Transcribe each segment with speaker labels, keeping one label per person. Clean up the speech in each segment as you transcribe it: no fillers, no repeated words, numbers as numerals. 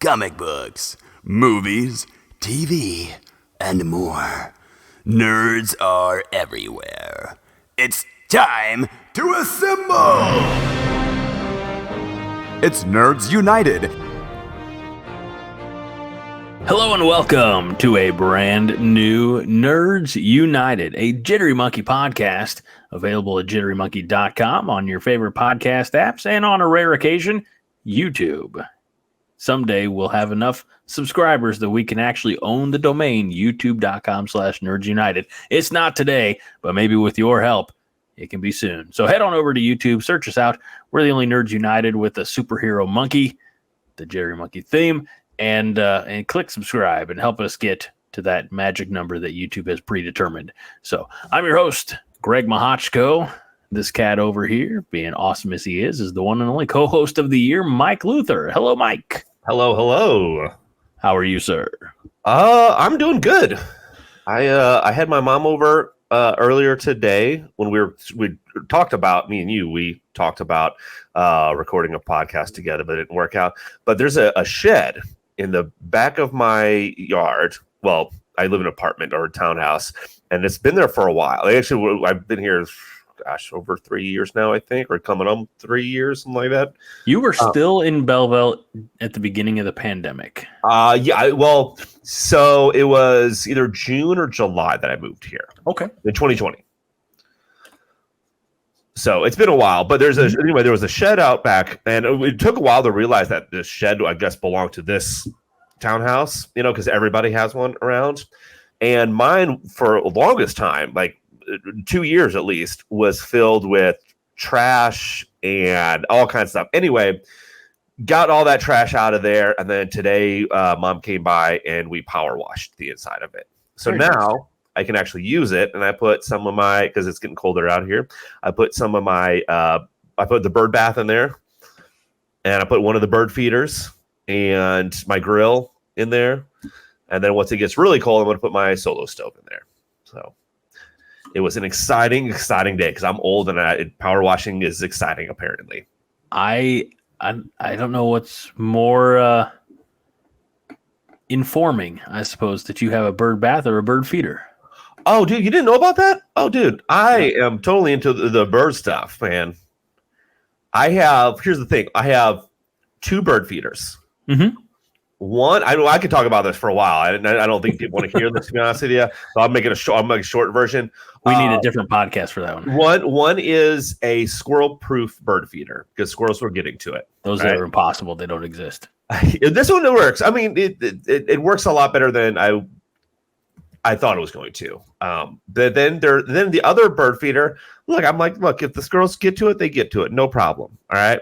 Speaker 1: comic books, movies, TV, and more. Nerds are everywhere. It's time to assemble! It's Nerds United.
Speaker 2: Hello and welcome to a brand new Nerds United, a Jittery Monkey podcast available at jitterymonkey.com on your favorite podcast apps and on a rare occasion, YouTube. Someday we'll have enough subscribers that we can actually own the domain youtube.com/Nerds United. It's not today, but maybe with your help, it can be soon. So head on over to YouTube, search us out. We're the only Nerds United with a superhero monkey, the Jittery Monkey theme. And click subscribe and help us get to that magic number that YouTube has predetermined. So I'm your host, Greg Mahochko. This cat over here, being awesome as he is the one and only co-host of the year, Mike Luther. Hello, Mike.
Speaker 3: Hello.
Speaker 2: How are you, sir?
Speaker 3: I'm doing good. I had my mom over earlier today when we talked about, me and you, we talked about recording a podcast together, but it didn't work out. But there's a shed in the back of my yard. Well, I live in an apartment or a townhouse, and it's been there for a while. Actually, I've been here, over 3 years now, I think, or coming on 3 years, something like that.
Speaker 2: You were still in Belleville at the beginning of the pandemic.
Speaker 3: So it was either June or July that I moved here.
Speaker 2: Okay.
Speaker 3: In 2020. So it's been a while, but there was a shed out back, and it took a while to realize that this shed, I guess, belonged to this townhouse, because everybody has one around. And mine, for the longest time, like 2 years at least, was filled with trash and all kinds of stuff. Anyway, got all that trash out of there, and then today, Mom came by and we power washed the inside of it. So now I can actually use it, and I put some of my, because it's getting colder out here, I put some of my, I put the bird bath in there, and I put one of the bird feeders and my grill in there, and then once it gets really cold, I'm going to put my solo stove in there. So it was an exciting day, because I'm old, and power washing is exciting, apparently.
Speaker 2: I don't know what's more informing, I suppose, that you have a bird bath or a bird feeder.
Speaker 3: Oh, dude, you didn't know about that? Oh, dude, I am totally into the bird stuff, man. Here's the thing. I have 2 bird feeders.
Speaker 2: Mm-hmm.
Speaker 3: One, I could talk about this for a while. I don't think people want to hear this, to be honest with you. So I'll make a short version.
Speaker 2: We need a different podcast for that one.
Speaker 3: One is a squirrel-proof bird feeder, because squirrels were getting to it.
Speaker 2: Those are impossible. They don't exist.
Speaker 3: This one works. I mean, it works a lot better than I thought it was going to. But then the other bird feeder, look, if the squirrels get to it, they get to it. No problem. All right.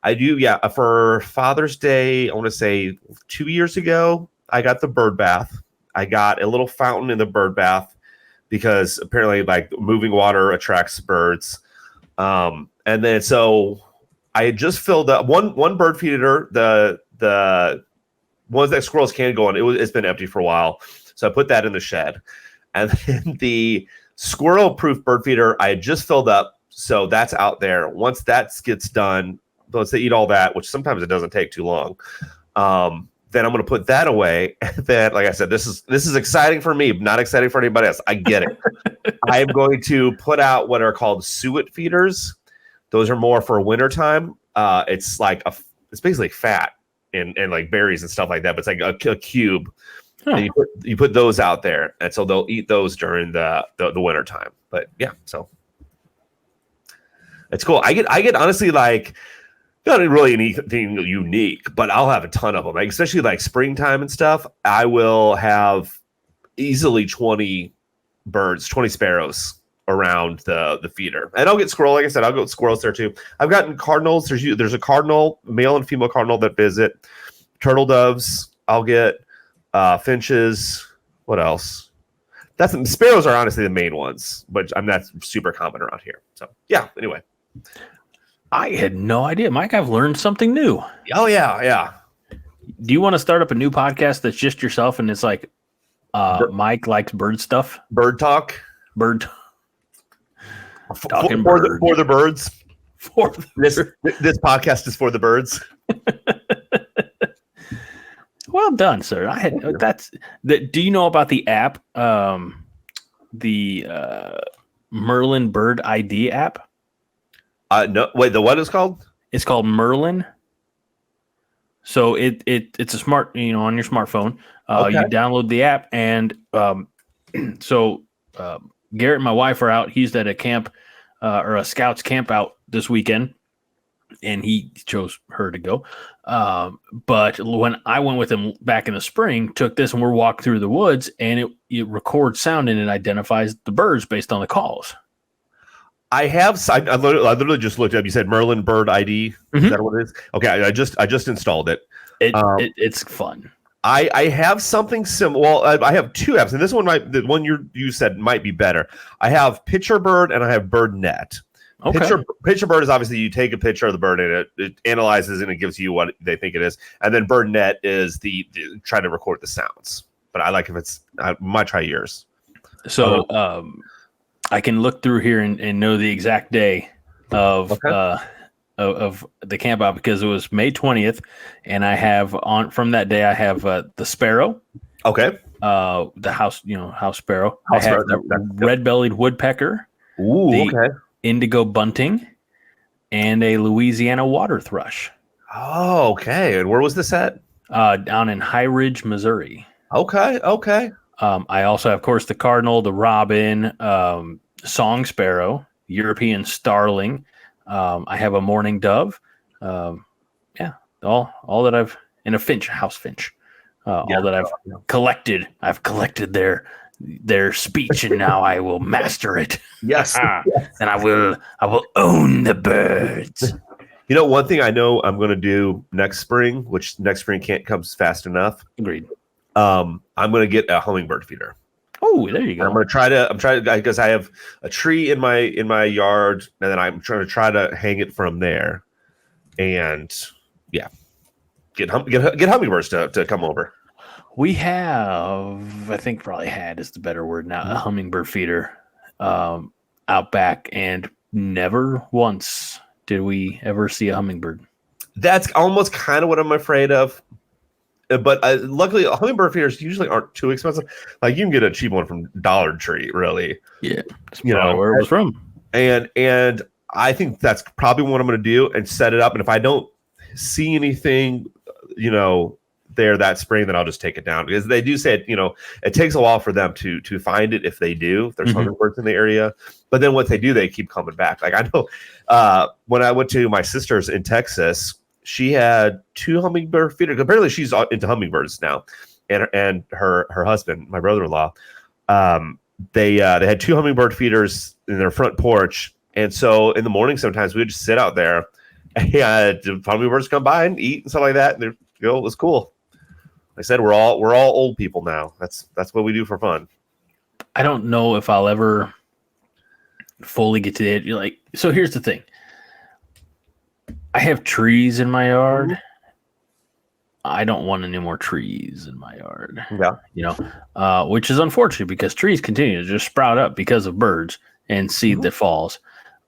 Speaker 3: I do. Yeah. For Father's Day, I want to say 2 years ago, I got the bird bath. I got a little fountain in the bird bath, because apparently, like, moving water attracts birds. And then, so I had just filled up one bird feeder, the ones that squirrels can go on. It's been empty for a while. So I put that in the shed, and then the squirrel-proof bird feeder I had just filled up, so that's out there. Once that gets done, once they eat all that, which sometimes it doesn't take too long, then I'm going to put that away. And then, like I said, this is exciting for me, not exciting for anybody else. I get it. I am going to put out what are called suet feeders. Those are more for wintertime. It's basically fat and like berries and stuff like that, but it's like a cube. Huh. And you put those out there, and so they'll eat those during the winter time. But yeah, so it's cool. I get honestly, like, not really anything unique, but I'll have a ton of them. Like, especially like springtime and stuff. I will have easily 20 sparrows around the feeder, and I'll get squirrel. Like I said, I'll go with squirrels there too. I've gotten cardinals. There's a cardinal, male and female cardinal, that visit. Turtle doves. I'll get. Finches. What else? Sparrows are honestly the main ones, but that's super common around here. So yeah. Anyway,
Speaker 2: I had no idea, Mike. I've learned something new.
Speaker 3: Oh yeah.
Speaker 2: Do you want to start up a new podcast that's just yourself, and it's like Mike likes bird stuff?
Speaker 3: Bird talk.
Speaker 2: Bird.
Speaker 3: Talking for the birds. This podcast is for the birds.
Speaker 2: Well done, sir. Do you know about the app? The Merlin Bird ID app?
Speaker 3: No, wait, the what is called?
Speaker 2: It's called Merlin. So it's a smart, on your smartphone.
Speaker 3: Okay.
Speaker 2: You download the app, and so Garrett and my wife are out. He's at a camp or a scouts camp out this weekend, and he chose her to go. But when I went with him back in the spring, took this, and we're walking through the woods, and it records sound and it identifies the birds based on the calls.
Speaker 3: I literally just looked up. You said Merlin Bird ID. Is that what it is? Okay, I just installed it.
Speaker 2: It's fun.
Speaker 3: I have something similar. Well, I have two apps, and this one the one you said might be better. I have Picture Bird and I have Bird Net.
Speaker 2: Okay.
Speaker 3: Picture Bird is obviously you take a picture of the bird and it analyzes and it gives you what they think it is, and then Bird Net is the trying to record the sounds. But I like if I might try yours.
Speaker 2: So I can look through here and know the exact day of the camp out because it was May 20th, and I have from that day I have the sparrow.
Speaker 3: Okay.
Speaker 2: The house sparrow. I have the red-bellied woodpecker.
Speaker 3: Ooh, okay.
Speaker 2: Indigo bunting, and a Louisiana water thrush.
Speaker 3: Oh, okay. And where was this at?
Speaker 2: Down in High Ridge, Missouri.
Speaker 3: Okay.
Speaker 2: I also have, of course, the cardinal, the robin, song sparrow, European starling. I have a mourning dove. All that I've and a finch, house finch. All that I've collected. I've collected their speech, and now I will master it.
Speaker 3: Yes.
Speaker 2: And I will own the birds.
Speaker 3: One thing I know I'm going to do next spring, which next spring can't come fast enough.
Speaker 2: Agreed.
Speaker 3: I'm going to get a hummingbird feeder.
Speaker 2: Oh, there you go.
Speaker 3: I'm trying to because I have a tree in my yard, and then I'm trying to hang it from there, and get hummingbirds to come over.
Speaker 2: We have, I think probably had is the better word now, a hummingbird feeder out back, and never once did we ever see a hummingbird.
Speaker 3: That's almost kind of what I'm afraid of. But luckily, hummingbird feeders usually aren't too expensive. Like you can get a cheap one from Dollar Tree, really.
Speaker 2: Yeah, that's where it was from.
Speaker 3: And I think that's probably what I'm going to do and set it up. And if I don't see anything, there that spring, then I'll just take it down because they do say it takes a while for them to find it if they do. There's hummingbirds in the area, but then once they do, they keep coming back. Like I know when I went to my sister's in Texas, she had 2 hummingbird feeders. Apparently, she's into hummingbirds now, and her husband, my brother-in-law, they had 2 hummingbird feeders in their front porch, and so in the morning sometimes we would just sit out there, and hummingbirds come by and eat and stuff like that. And it was cool. Like I said, we're all old people now. That's what we do for fun.
Speaker 2: I don't know if I'll ever fully get to it. So here's the thing. I have trees in my yard. I don't want any more trees in my yard.
Speaker 3: Yeah.
Speaker 2: Which is unfortunate because trees continue to just sprout up because of birds and seed that falls.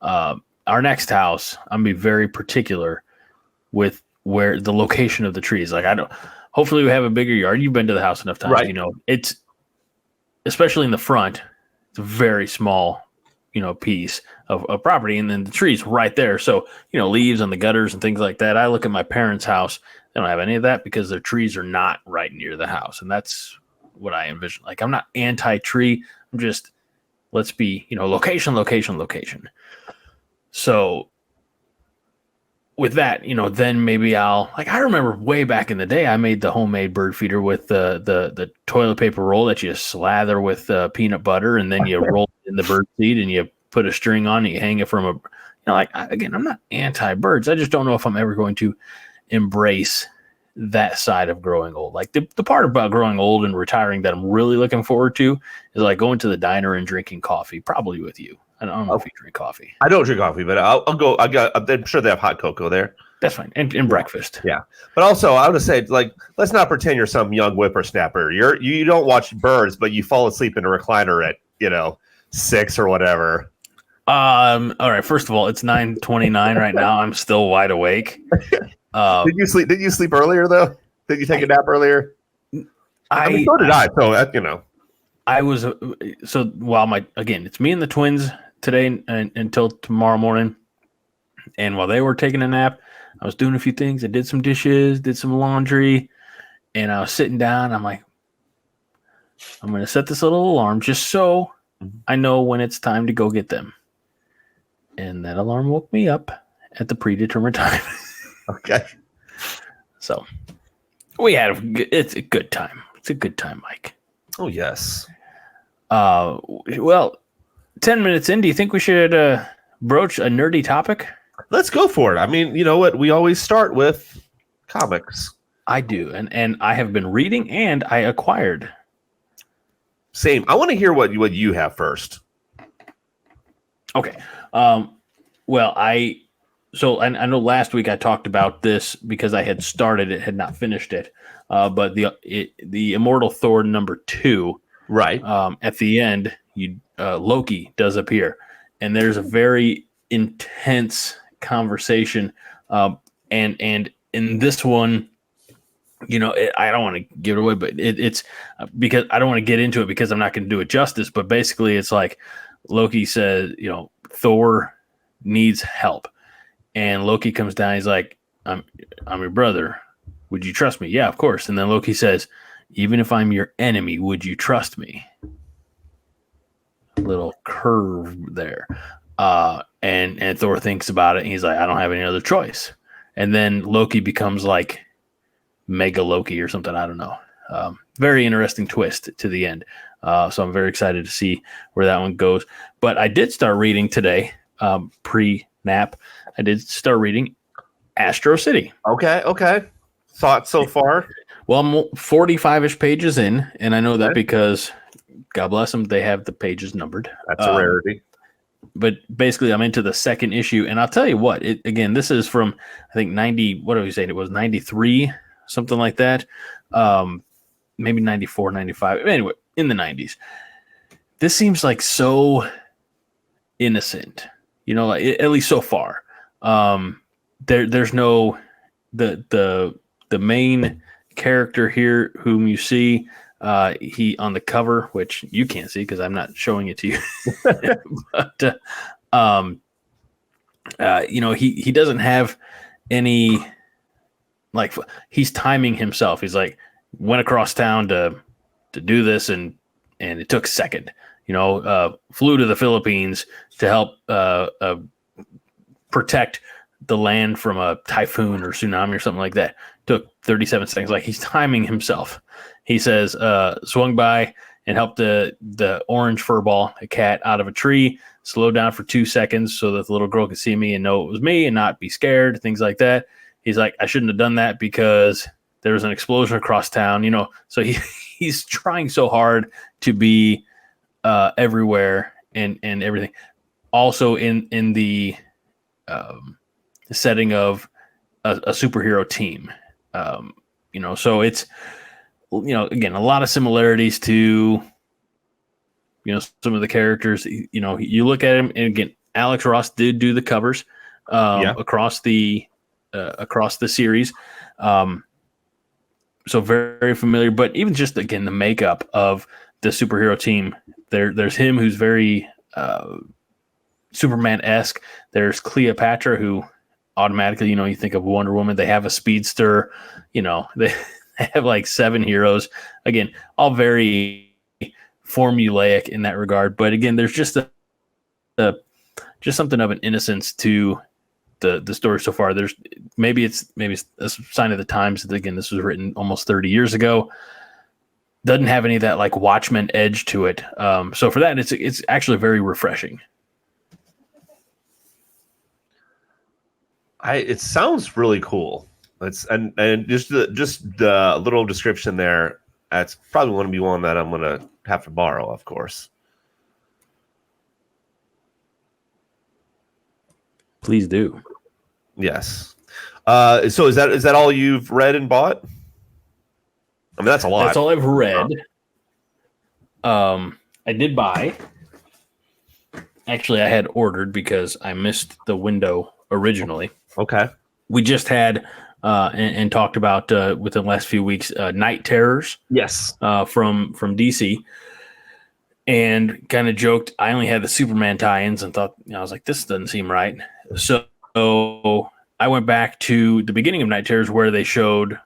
Speaker 2: Our next house, I'm gonna be very particular with where the location of the trees. Hopefully we have a bigger yard. You've been to the house enough times,
Speaker 3: right.
Speaker 2: It's especially in the front, it's a very small, piece of property, and then the trees right there. So, leaves on the gutters and things like that. I look at my parents' house, they don't have any of that because their trees are not right near the house. And that's what I envision. Like, I'm not anti-tree. I'm just, let's be, location. So with that, then maybe I remember way back in the day, I made the homemade bird feeder with the toilet paper roll that you slather with peanut butter, and then you roll it in the bird seed and you put a string on it, you hang it from again, I'm not anti-birds. I just don't know if I'm ever going to embrace that side of growing old. Like the part about growing old and retiring that I'm really looking forward to is like going to the diner and drinking coffee, probably with you. I don't know if you drink coffee.
Speaker 3: I don't drink coffee, but I'll go. I'm sure they have hot cocoa there.
Speaker 2: That's fine. And breakfast.
Speaker 3: Yeah. But also, I would say, let's not pretend you're some young whippersnapper. You don't watch birds, but you fall asleep in a recliner at, 6 or whatever.
Speaker 2: All right. First of all, it's 9:29 right now. I'm still wide awake.
Speaker 3: Did you sleep earlier, though? Did you take a nap earlier? I mean, so did I. So
Speaker 2: I was so while it's me and the twins today and until tomorrow morning, and while they were taking a nap, I was doing a few things. I did some dishes, did some laundry, and I was sitting down. I'm like, I'm going to set this little alarm just so I know when it's time to go get them. And that alarm woke me up at the predetermined time.
Speaker 3: Okay.
Speaker 2: So it's a good time. It's a good time, Mike.
Speaker 3: Oh, yes.
Speaker 2: Well, 10 minutes in, do you think we should broach a nerdy topic?
Speaker 3: Let's go for it. I mean, you know what? We always start with comics.
Speaker 2: I do. And I have been reading and I acquired.
Speaker 3: Same. I want to hear what you have first.
Speaker 2: Okay. Well, I know last week I talked about this because I had started it, had not finished it. But the Immortal Thor #2,
Speaker 3: right?
Speaker 2: At the end, Loki does appear, and there's a very intense conversation. And in this one, I don't want to give it away, but it's because I don't want to get into it because I'm not going to do it justice. But basically, it's like Loki says, Thor needs help, and Loki comes down. He's like, I'm your brother. Would you trust me? Yeah, of course. And then Loki says, even if I'm your enemy, would you trust me? Little curve there. And Thor thinks about it, and he's like, I don't have any other choice. And then Loki becomes like Mega Loki or something. I don't know. Very interesting twist to the end. So I'm very excited to see where that one goes. But I did start reading today, pre-nap. I did start reading Astro City.
Speaker 3: Okay. Thoughts so far?
Speaker 2: Well, I'm 45-ish pages in, and I know that because, God bless them, they have the pages numbered.
Speaker 3: That's a rarity.
Speaker 2: But basically, I'm into the second issue, and I'll tell you what. Again, this is from, I think, 90, what are we saying? It was 93, something like that. Maybe 94, 95. Anyway, in the 90s. This seems like so innocent, like, at least so far. There's no the main character here whom you see, he on the cover, which you can't see because I'm not showing it to you. But he doesn't have any, like, he's timing himself. He's like, went across town to do this, and it took a second. Flew to the Philippines to help protect the land from a typhoon or tsunami or something like that. Took 37 seconds. Like, he's timing himself. He says, swung by and helped the orange furball, a cat, out of a tree, slowed down for 2 seconds so that the little girl could see me and know it was me and not be scared, things like that. He's like, I shouldn't have done that because there was an explosion across town, So he's trying so hard to be everywhere and everything. Also in the setting of a superhero team. So it's, again, a lot of similarities to, some of the characters. You look at him, and again, Alex Ross did do the covers across the series. So very, very familiar, but even just, again, the makeup of the superhero team, there's him who's very Superman-esque. There's Cleopatra, who automatically, you think of Wonder Woman. They have a speedster, they have like 7 heroes. Again, all very formulaic in that regard. But again, there's just just something of an innocence to the story so far. There's maybe it's a sign of the times that, again, this was written almost 30 years ago. Doesn't have any of that like Watchmen edge to it. So for that, it's actually very refreshing.
Speaker 3: It sounds really cool. And just the little description there. That's probably going to be one that I'm going to have to borrow, of course.
Speaker 2: Please do.
Speaker 3: Yes. So is that all you've read and bought? I mean, that's a lot.
Speaker 2: That's all I've read. I did buy. Actually, I had ordered because I missed the window originally.
Speaker 3: Okay.
Speaker 2: We just had and talked about within the last few weeks Night Terrors
Speaker 3: Yes.
Speaker 2: from DC, and kind of joked I only had the Superman tie-ins and thought, I was like, this doesn't seem right. So I went back to the beginning of Night Terrors where they showed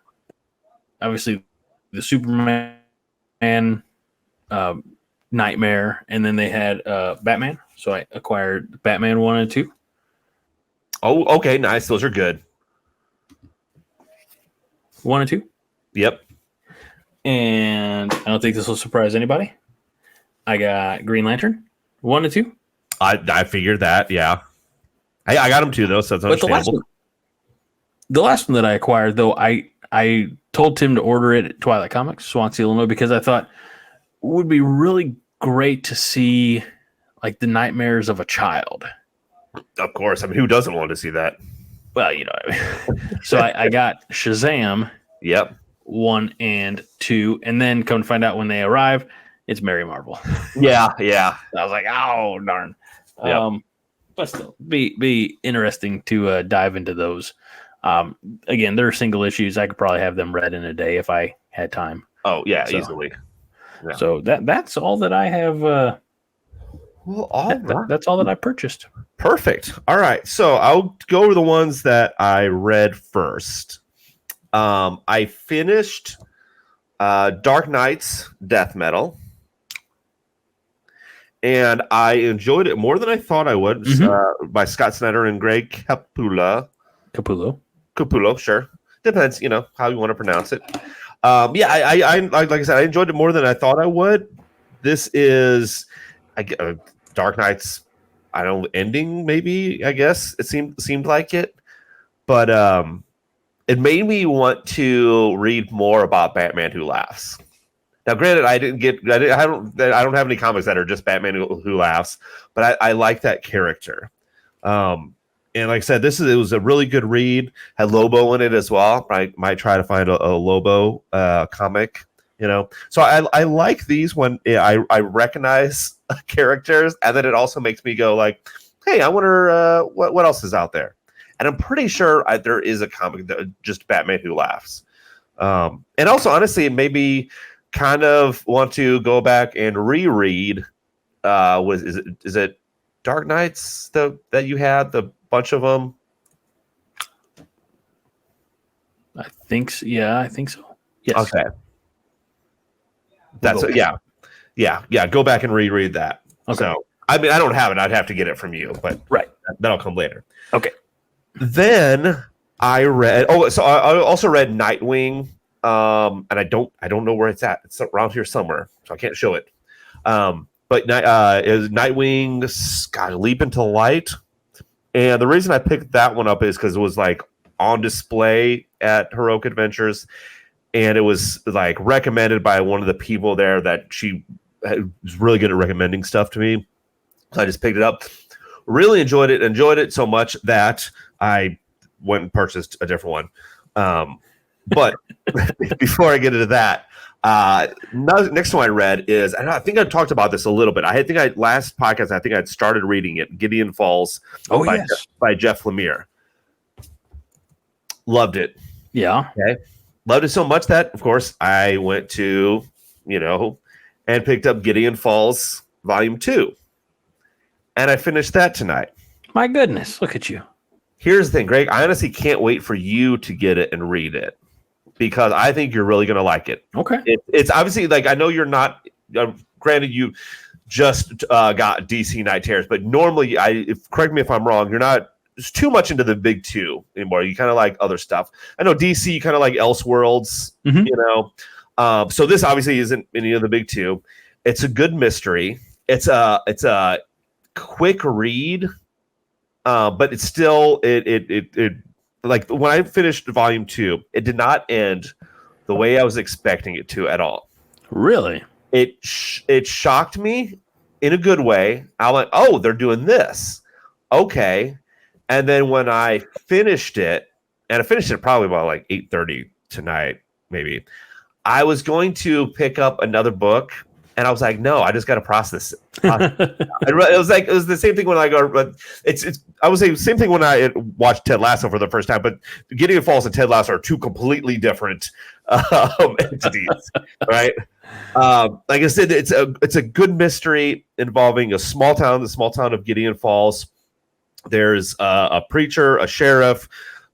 Speaker 2: obviously the Superman Nightmare, and then they had Batman. So I acquired Batman 1 and 2.
Speaker 3: Oh, okay, nice. Those are good.
Speaker 2: 1 and 2.
Speaker 3: Yep.
Speaker 2: And I don't think this will surprise anybody. I got Green Lantern 1 and 2.
Speaker 3: I figured that, yeah. I got them too, though, so it's understandable.
Speaker 2: The last one that I acquired, though, I told Tim to order it at Twilight Comics, Swansea, Illinois, because I thought it would be really great to see like the nightmares of a child.
Speaker 3: Of course. I mean, who doesn't want to see that?
Speaker 2: Well, you know what I mean. So I got Shazam.
Speaker 3: Yep.
Speaker 2: 1 and 2, and then come to find out when they arrive, it's Mary Marvel.
Speaker 3: Yeah.
Speaker 2: I was like, oh darn.
Speaker 3: Yep.
Speaker 2: But still, be interesting to dive into those. Again, they're single issues. I could probably have them read in a day if I had time.
Speaker 3: Oh yeah, easily. Yeah.
Speaker 2: So that's all that I have. That's all that I purchased.
Speaker 3: Perfect. All right. So I'll go over the ones that I read first. I finished Dark Knight's Death Metal, and I enjoyed it more than I thought I would. By Scott Snyder and Greg Capullo. Capullo, sure. Depends, how you want to pronounce it. I like I said, I enjoyed it more than I thought I would. This is Dark Knight's, I don't know, ending, maybe, I guess. It seemed like it. But it made me want to read more about Batman Who Laughs. Now, granted, I don't have any comics that are just Batman Who Laughs, but I like that character. And like I said, it was a really good read. Had Lobo in it as well. I might try to find a Lobo comic, So I like these when I recognize characters, and then it also makes me go like, hey, I wonder what else is out there. And I'm pretty sure there is a comic that just Batman Who Laughs. And also, honestly, it made me kind of want to go back and reread. Is it Dark Knights that you had, the bunch of them?
Speaker 2: I think so. Yeah, I think so. Yes.
Speaker 3: Okay. Yeah. Go back and reread that.
Speaker 2: Okay.
Speaker 3: So, I mean, I don't have it. I'd have to get it from you, but
Speaker 2: right,
Speaker 3: that'll come later.
Speaker 2: Okay.
Speaker 3: Then I read. So I also read Nightwing. And I don't know where it's at. It's around here somewhere, so I can't show it. But is Nightwing's Leap into Light. And the reason I picked that one up is because it was like on display at Heroic Adventures, and it was like recommended by one of the people there that she was really good at recommending stuff to me. So I just picked it up. Really enjoyed it so much that I went and purchased a different one. But before I get into that, next one I read is, and I think I talked about this a little bit. Last podcast, I think I'd started reading it, Gideon Falls by Jeff Lemire. Loved it.
Speaker 2: Yeah.
Speaker 3: Okay. Loved it so much that, of course, I went to, and picked up Gideon Falls Volume 2. And I finished that tonight.
Speaker 2: My goodness, look at you.
Speaker 3: Here's the thing, Greg. I honestly can't wait for you to get it and read it, because I think you're really going to like it.
Speaker 2: Okay.
Speaker 3: It's obviously, like, I know you're not, granted, you just got DC Night Terrors, but normally, correct me if I'm wrong, you're not too much into the big two anymore. You kind of like other stuff. I know DC, you kind of like Elseworlds, so this obviously isn't any of the big two. It's a good mystery. It's a quick read, but it's still, it like when I finished Volume 2, it did not end the way I was expecting it to at all.
Speaker 2: Really?
Speaker 3: It shocked me in a good way. I went, oh, they're doing this. Okay. And then when I finished it, and I finished it probably about like 8:30 tonight, maybe, I was going to pick up another book, And I was like, no, I just got to process it. It was the same thing when I go, but I would say same thing when I watched Ted Lasso for the first time, but Gideon Falls and Ted Lasso are two completely different entities, right? Like I said, it's a good mystery involving the small town of Gideon Falls. There's a preacher, a sheriff,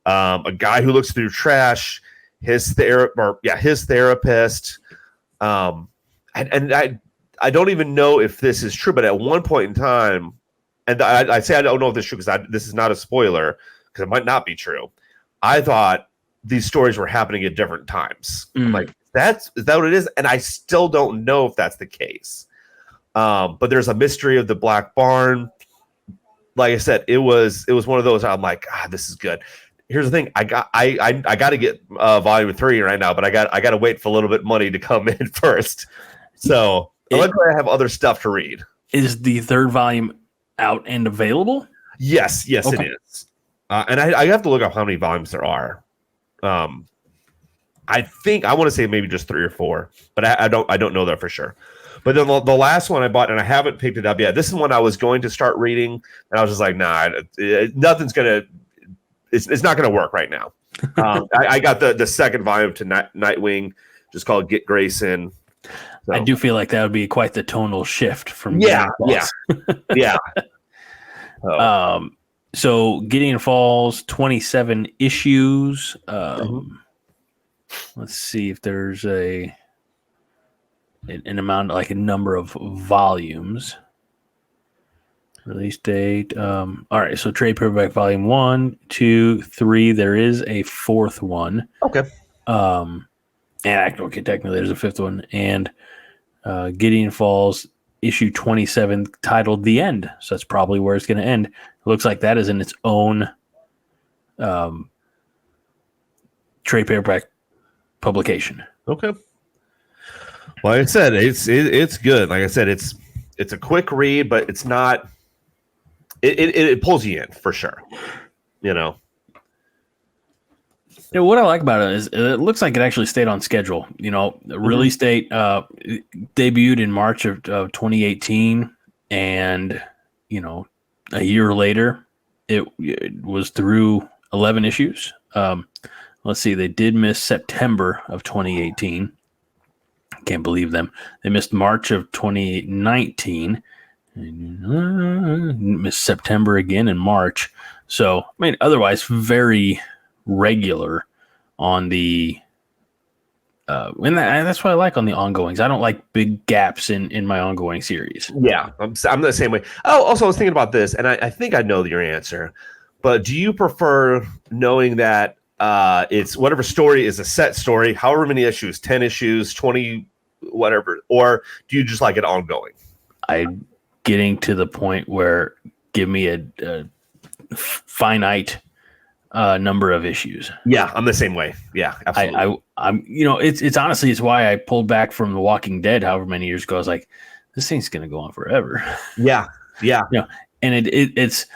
Speaker 3: a guy who looks through trash, his therapist. And I don't even know if this is true, but at one point in time, and I say I don't know if this is true because this is not a spoiler because it might not be true. I thought these stories were happening at different times. I'm like, is that what it is? And I still don't know if that's the case. But there's a mystery of the Black Barn. Like I said, it was one of those. I'm like, this is good. Here's the thing. I got to get volume 3 right now, but I got to wait for a little bit of money to come in first. So luckily I have other stuff to read. Is the 3rd volume out and available? Yes, okay. It is. And I have to look up how many volumes there are. I think I want to say maybe just 3 or 4, but I don't know that for sure. But then the last one I bought, and I haven't picked it up yet. This is one I was going to start reading, and I was just like, nah, nothing's gonna. It's not gonna work right now. I got the 2nd volume to Nightwing, just called Get Grayson. So. I do feel like that would be quite the tonal shift from yeah. So Gideon Falls, 27 issues. Let's see if there's an amount, like a number of volumes. Release date. All right, so trade paperback volume 1, 2, 3. There is a 4th one. Okay. And okay, technically there's a 5th one. And Gideon Falls issue 27 titled The End. So that's probably where it's going to end. It looks like that is in its own trade paperback publication. Okay. Well, like I said, it's good. Like I said, it's a quick read, but it's not. It pulls you in for sure. You know. Yeah, what I like about it is it looks like it actually stayed on schedule. You know, the release date debuted in March of 2018, and you know, a year later, it was through 11 issues. Let's see, they did miss September of 2018. Can't believe them. They missed March of 2019. Missed September again in March. So, I mean, otherwise very regular on the and that's what I like on the ongoings. I don't like big gaps in my ongoing series. Yeah, I'm the same way. Oh, also I was thinking about this, and I think I know your answer, but do you prefer knowing that it's whatever story is a set story, however many issues, 10 issues, 20, whatever, or do you just like it ongoing? I'm getting to the point where give me a finite number of issues. Yeah, I'm the same way. Yeah, absolutely. I'm you know, it's honestly it's why I pulled back from The Walking Dead however many years ago. I was like, this thing's gonna go on forever. Yeah. You know, and it's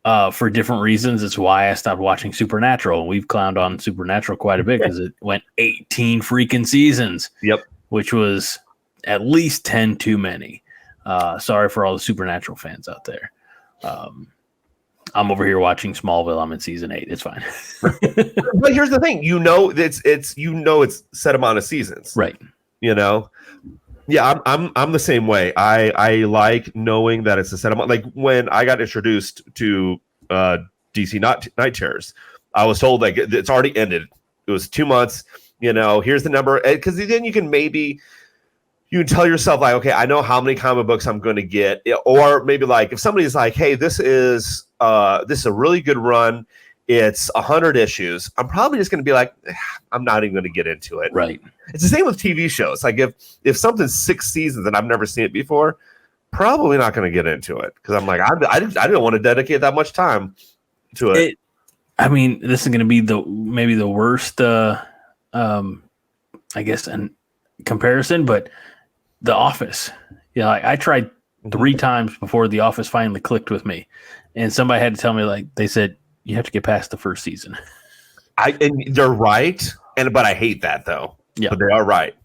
Speaker 3: for different reasons. It's why I stopped watching Supernatural. We've clowned on Supernatural quite a bit because it went 18 freaking seasons. Yep. Which was at least 10 too many. Sorry for all the Supernatural fans out there. I'm over here watching Smallville. I'm in season 8. It's fine. But here's the thing, it's set amount of seasons, right? You know, yeah, I'm the same way. I like knowing that it's a set amount. Like when I got introduced to DC Night Terrors, I was told like it's already ended. It was 2 months. You know, here's the number, because then you can tell yourself like, okay, I know how many comic books I'm going to get, or maybe like if somebody's like, hey, this is a really good run, it's 100 issues, I'm probably just going to be like, I'm not even going to get into it. Right. It's the same with TV shows. Like if something's 6 seasons and I've never seen it before, probably not going to get into it because I'm like, I didn't want to dedicate that much time to it. I mean, this is going to be maybe the worst, I guess, in comparison, but The Office. Yeah, like I tried 3 times before The Office finally clicked with me, and somebody had to tell me, like, they said you have to get past the first season. And they're right, but I hate that though. Yeah, but they are right.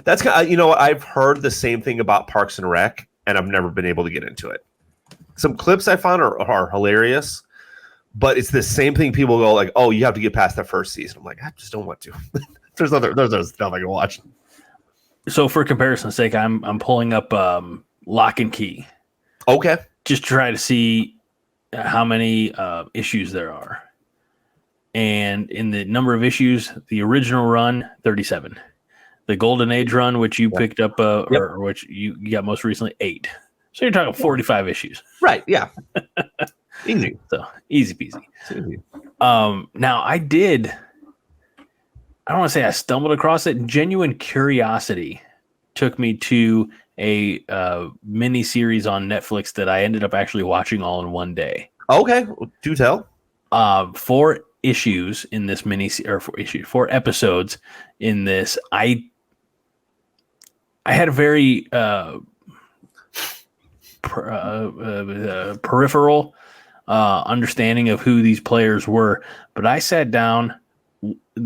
Speaker 3: That's you know what, I've heard the same thing about Parks and Rec, and I've never been able to get into it. Some clips I found are hilarious, but it's the same thing. People go like, "Oh, you have to get past the first season." I'm like, I just don't want to. there's stuff I can watch.
Speaker 2: So for comparison's sake, I'm pulling up Lock and Key.
Speaker 3: Okay.
Speaker 2: Just try to see how many issues there are. And in the number of issues, the original run, 37. The Golden Age run, which you picked up, or which you got most recently, 8. So you're talking 45 issues.
Speaker 3: Right, yeah. Easy.
Speaker 2: So easy peasy.
Speaker 3: Easy.
Speaker 2: Now I don't want to say I stumbled across it. Genuine curiosity took me to a mini series on Netflix that I ended up actually watching all in one day.
Speaker 3: Okay, do tell.
Speaker 2: 4 issues in this or 4 episodes in this. I had a very peripheral understanding of who these players were, but I sat down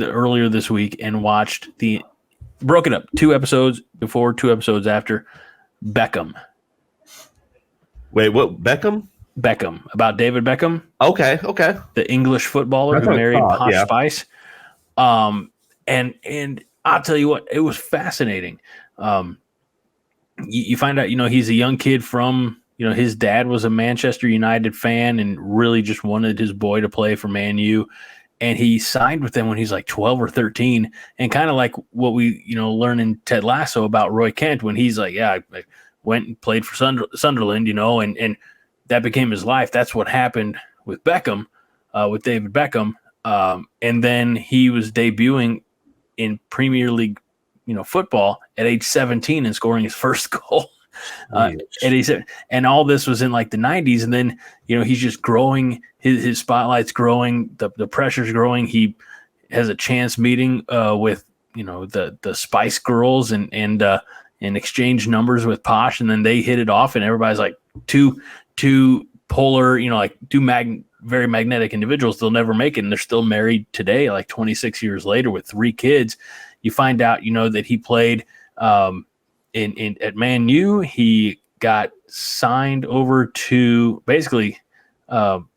Speaker 2: earlier this week and watched broke it up 2 episodes before, 2 episodes after. Beckham.
Speaker 3: Wait, what? Beckham,
Speaker 2: about David Beckham.
Speaker 3: Okay.
Speaker 2: The English footballer who married Posh Spice. And I'll tell you what, it was fascinating. You find out, he's a young kid from, his dad was a Manchester United fan and really just wanted his boy to play for Man U. And he signed with them when he's like 12 or 13. And kind of like what we, learn in Ted Lasso about Roy Kent, when he's like, I went and played for Sunderland, and that became his life. That's what happened with Beckham, with David Beckham. And then he was debuting in Premier League, football at age 17 and scoring his first goal. And all this was in like the 90s. And then, he's just growing, his spotlight's growing, the pressure's growing. He has a chance meeting with, the Spice Girls and exchange numbers with Posh. And then they hit it off, and everybody's like two polar, like 2 very magnetic individuals. They'll never make it. And they're still married today, like 26 years later with 3 kids. You find out, that he played at Man U. He got signed over to basically, again,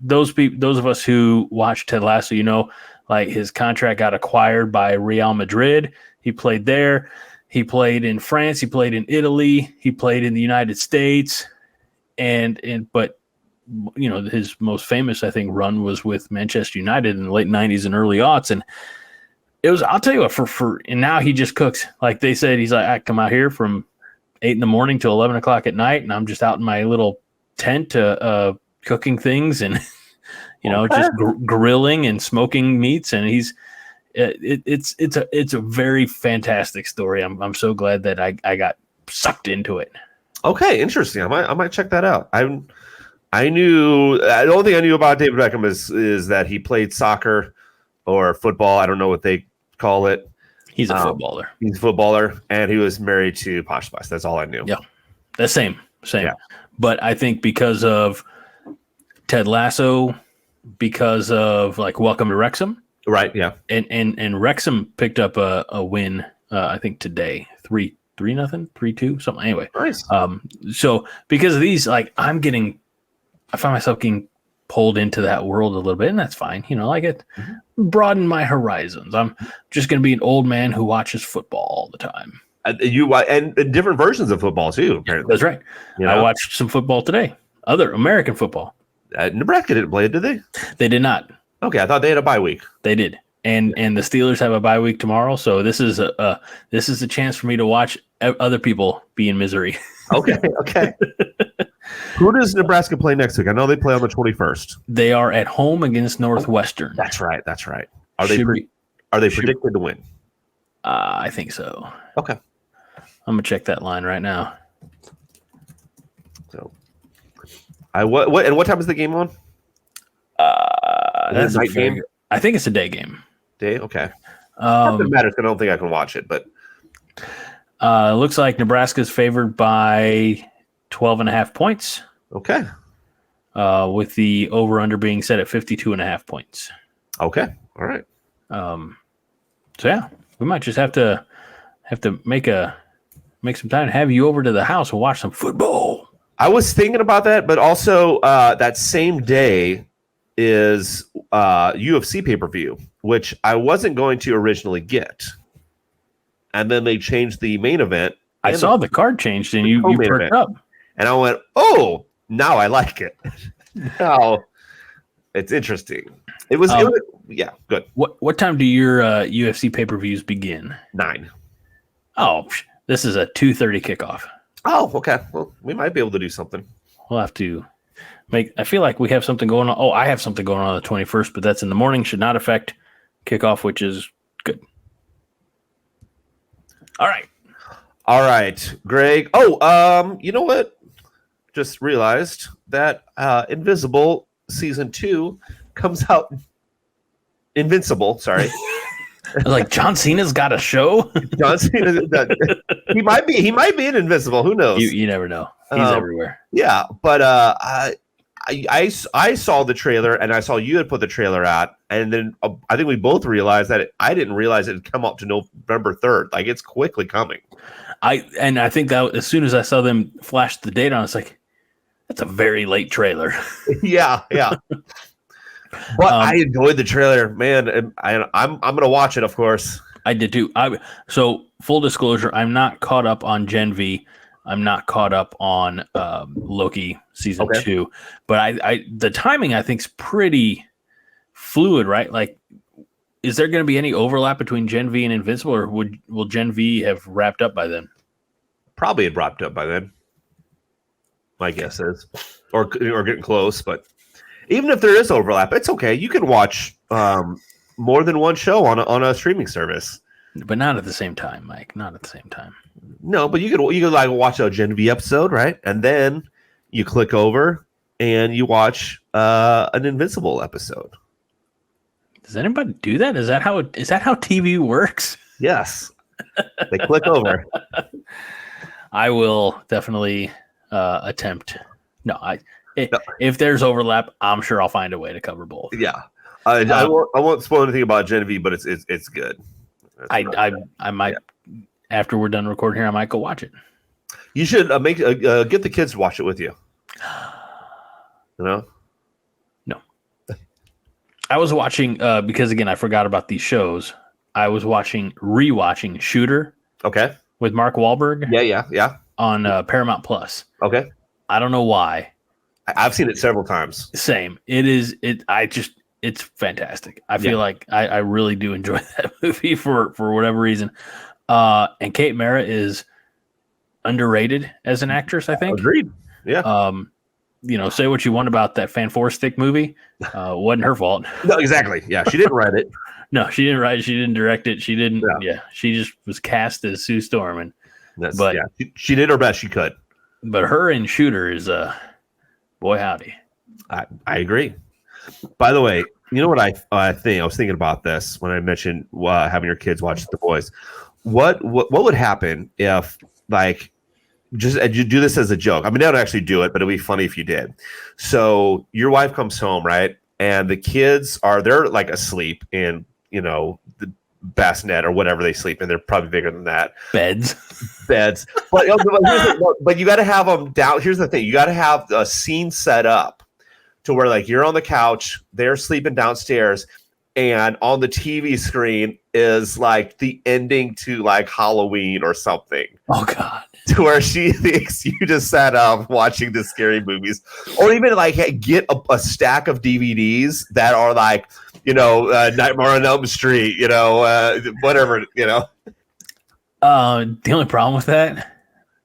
Speaker 2: those of us who watch Ted Lasso, like his contract got acquired by Real Madrid. He played there. He played in France. He played in Italy. He played in the United States, but his most famous, I think, run was with Manchester United in the late 90s and early aughts. And it was, I'll tell you what, and now he just cooks. Like they said, he's like, I come out here from 8 a.m. till 11 o'clock at night, and I'm just out in my little tent cooking things and, just grilling and smoking meats. And it's a very fantastic story. I'm so glad that I got sucked into it.
Speaker 3: Okay, interesting. I might check that out. The only thing I knew about David Beckham is that he played soccer or football. I don't know what they call it.
Speaker 2: He's a footballer.
Speaker 3: He's a footballer, and he was married to Posh Spice. That's all I knew.
Speaker 2: Yeah, the same.
Speaker 3: Yeah.
Speaker 2: But I think because of Ted Lasso, because of like Welcome to Wrexham,
Speaker 3: right? Yeah,
Speaker 2: and Wrexham picked up a win. I think today, 3-0, 3-2, something. Anyway,
Speaker 3: nice.
Speaker 2: So because of these, like I find myself getting pulled into that world a little bit, and that's fine. Broaden my horizons. I'm just going to be an old man who watches football all the time.
Speaker 3: And different versions of football too. Apparently,
Speaker 2: that's right. I watched some football today. Other American football.
Speaker 3: Nebraska didn't play it, did they?
Speaker 2: They did not.
Speaker 3: Okay, I thought they had a bye week.
Speaker 2: They did, and the Steelers have a bye week tomorrow. So this is a chance for me to watch other people be in misery.
Speaker 3: Okay. Who does Nebraska play next week? I know they play on the 21st.
Speaker 2: They are at home against Northwestern.
Speaker 3: That's right. Are they predicted to win?
Speaker 2: I think so.
Speaker 3: Okay.
Speaker 2: I'm gonna check that line right now.
Speaker 3: So, what time is the game on?
Speaker 2: That's a night game. I think it's a day game.
Speaker 3: Day, okay. Doesn't matter. I don't think I can watch it, but
Speaker 2: it looks like Nebraska's favored by 12.5 points.
Speaker 3: Okay.
Speaker 2: With the over/under being set at 52.5 points.
Speaker 3: Okay. All right.
Speaker 2: So yeah, We might just have to make some time to have you over to the house and watch some football.
Speaker 3: I was thinking about that, but also that same day is UFC pay-per-view, which I wasn't going to originally get. And then they changed the main event.
Speaker 2: I saw the card changed and you perked up.
Speaker 3: And I went, oh, now I like it. Now it's interesting. It was yeah, good.
Speaker 2: What time do your UFC pay-per-views begin?
Speaker 3: 9.
Speaker 2: Oh, this is a 2:30 kickoff.
Speaker 3: Oh, okay. Well, we might be able to do something.
Speaker 2: We'll have to I feel like we have something going on. Oh, I have something going on the 21st, but that's in the morning. Should not affect kickoff, which is good. All right, Greg. Oh, you know what? Just realized that Invisible season 2 comes out. Invincible, sorry. Like John Cena's got a show.
Speaker 3: John Cena, he might be in Invincible. Who knows?
Speaker 2: You never know. He's everywhere.
Speaker 3: Yeah, but I saw the trailer and I saw you had put the trailer out, and then I think we both realized that I didn't realize it had come up to November 3rd. Like it's quickly coming. I
Speaker 2: think that as soon as I saw them flash the date on, it's like that's a very late trailer.
Speaker 3: yeah. But I enjoyed the trailer, man, and I'm gonna watch it, of course.
Speaker 2: I did too. So full disclosure, I'm not caught up on Gen V. I'm not caught up on Loki season 2, but I the timing I think is pretty fluid, right? Like, is there going to be any overlap between Gen V and Invincible, or will Gen V have wrapped up by then?
Speaker 3: Probably had wrapped up by then. My guess is, or getting close, but. Even if there is overlap, it's okay. You can watch more than one show on a streaming service,
Speaker 2: but not at the same time, Mike. Not at the same time.
Speaker 3: No, but you could like watch a Gen V episode, right? And then you click over and you watch an Invincible episode.
Speaker 2: Does anybody do that? Is that how TV works?
Speaker 3: Yes, they click over.
Speaker 2: I will definitely attempt. No, if there's overlap, I'm sure I'll find a way to cover both.
Speaker 3: Yeah, I won't spoil anything about Gen V, but it's good.
Speaker 2: I might after we're done recording here, I might go watch it.
Speaker 3: You should get the kids to watch it with you. You know?
Speaker 2: No. I was watching because again I forgot about these shows. I was rewatching Shooter.
Speaker 3: Okay.
Speaker 2: With Mark Wahlberg.
Speaker 3: Yeah.
Speaker 2: On Paramount Plus.
Speaker 3: Okay.
Speaker 2: I don't know why.
Speaker 3: I've seen it several times.
Speaker 2: Same. It's fantastic. I feel like I really do enjoy that movie for whatever reason. And Kate Mara is underrated as an actress, I think.
Speaker 3: Agreed. Yeah.
Speaker 2: Say what you want about that Fan Four Stick movie. Wasn't her fault.
Speaker 3: No, exactly. Yeah. She didn't write it.
Speaker 2: No, she didn't write it. She didn't direct it. She didn't. Yeah. She just was cast as Sue Storm.
Speaker 3: She did her best she could.
Speaker 2: But her in Shooter is boy howdy.
Speaker 3: I agree. By the way, you know what I think? I was thinking about this when I mentioned having your kids watch The Boys. What would happen if just you do this as a joke? I mean, I don't actually do it, but it'd be funny if you did. So your wife comes home, right? And the kids they're like asleep in, the bassinet or whatever they sleep in. They're probably bigger than that.
Speaker 2: Beds.
Speaker 3: But you got to have them down. Here's the thing. You got to have a scene set up to where you're on the couch, they're sleeping downstairs, and on the TV screen is the ending to Halloween or something.
Speaker 2: Oh God.
Speaker 3: To where she thinks you just sat up watching the scary movies, or even get a stack of DVDs that are Nightmare on Elm Street, whatever, The
Speaker 2: only problem with that,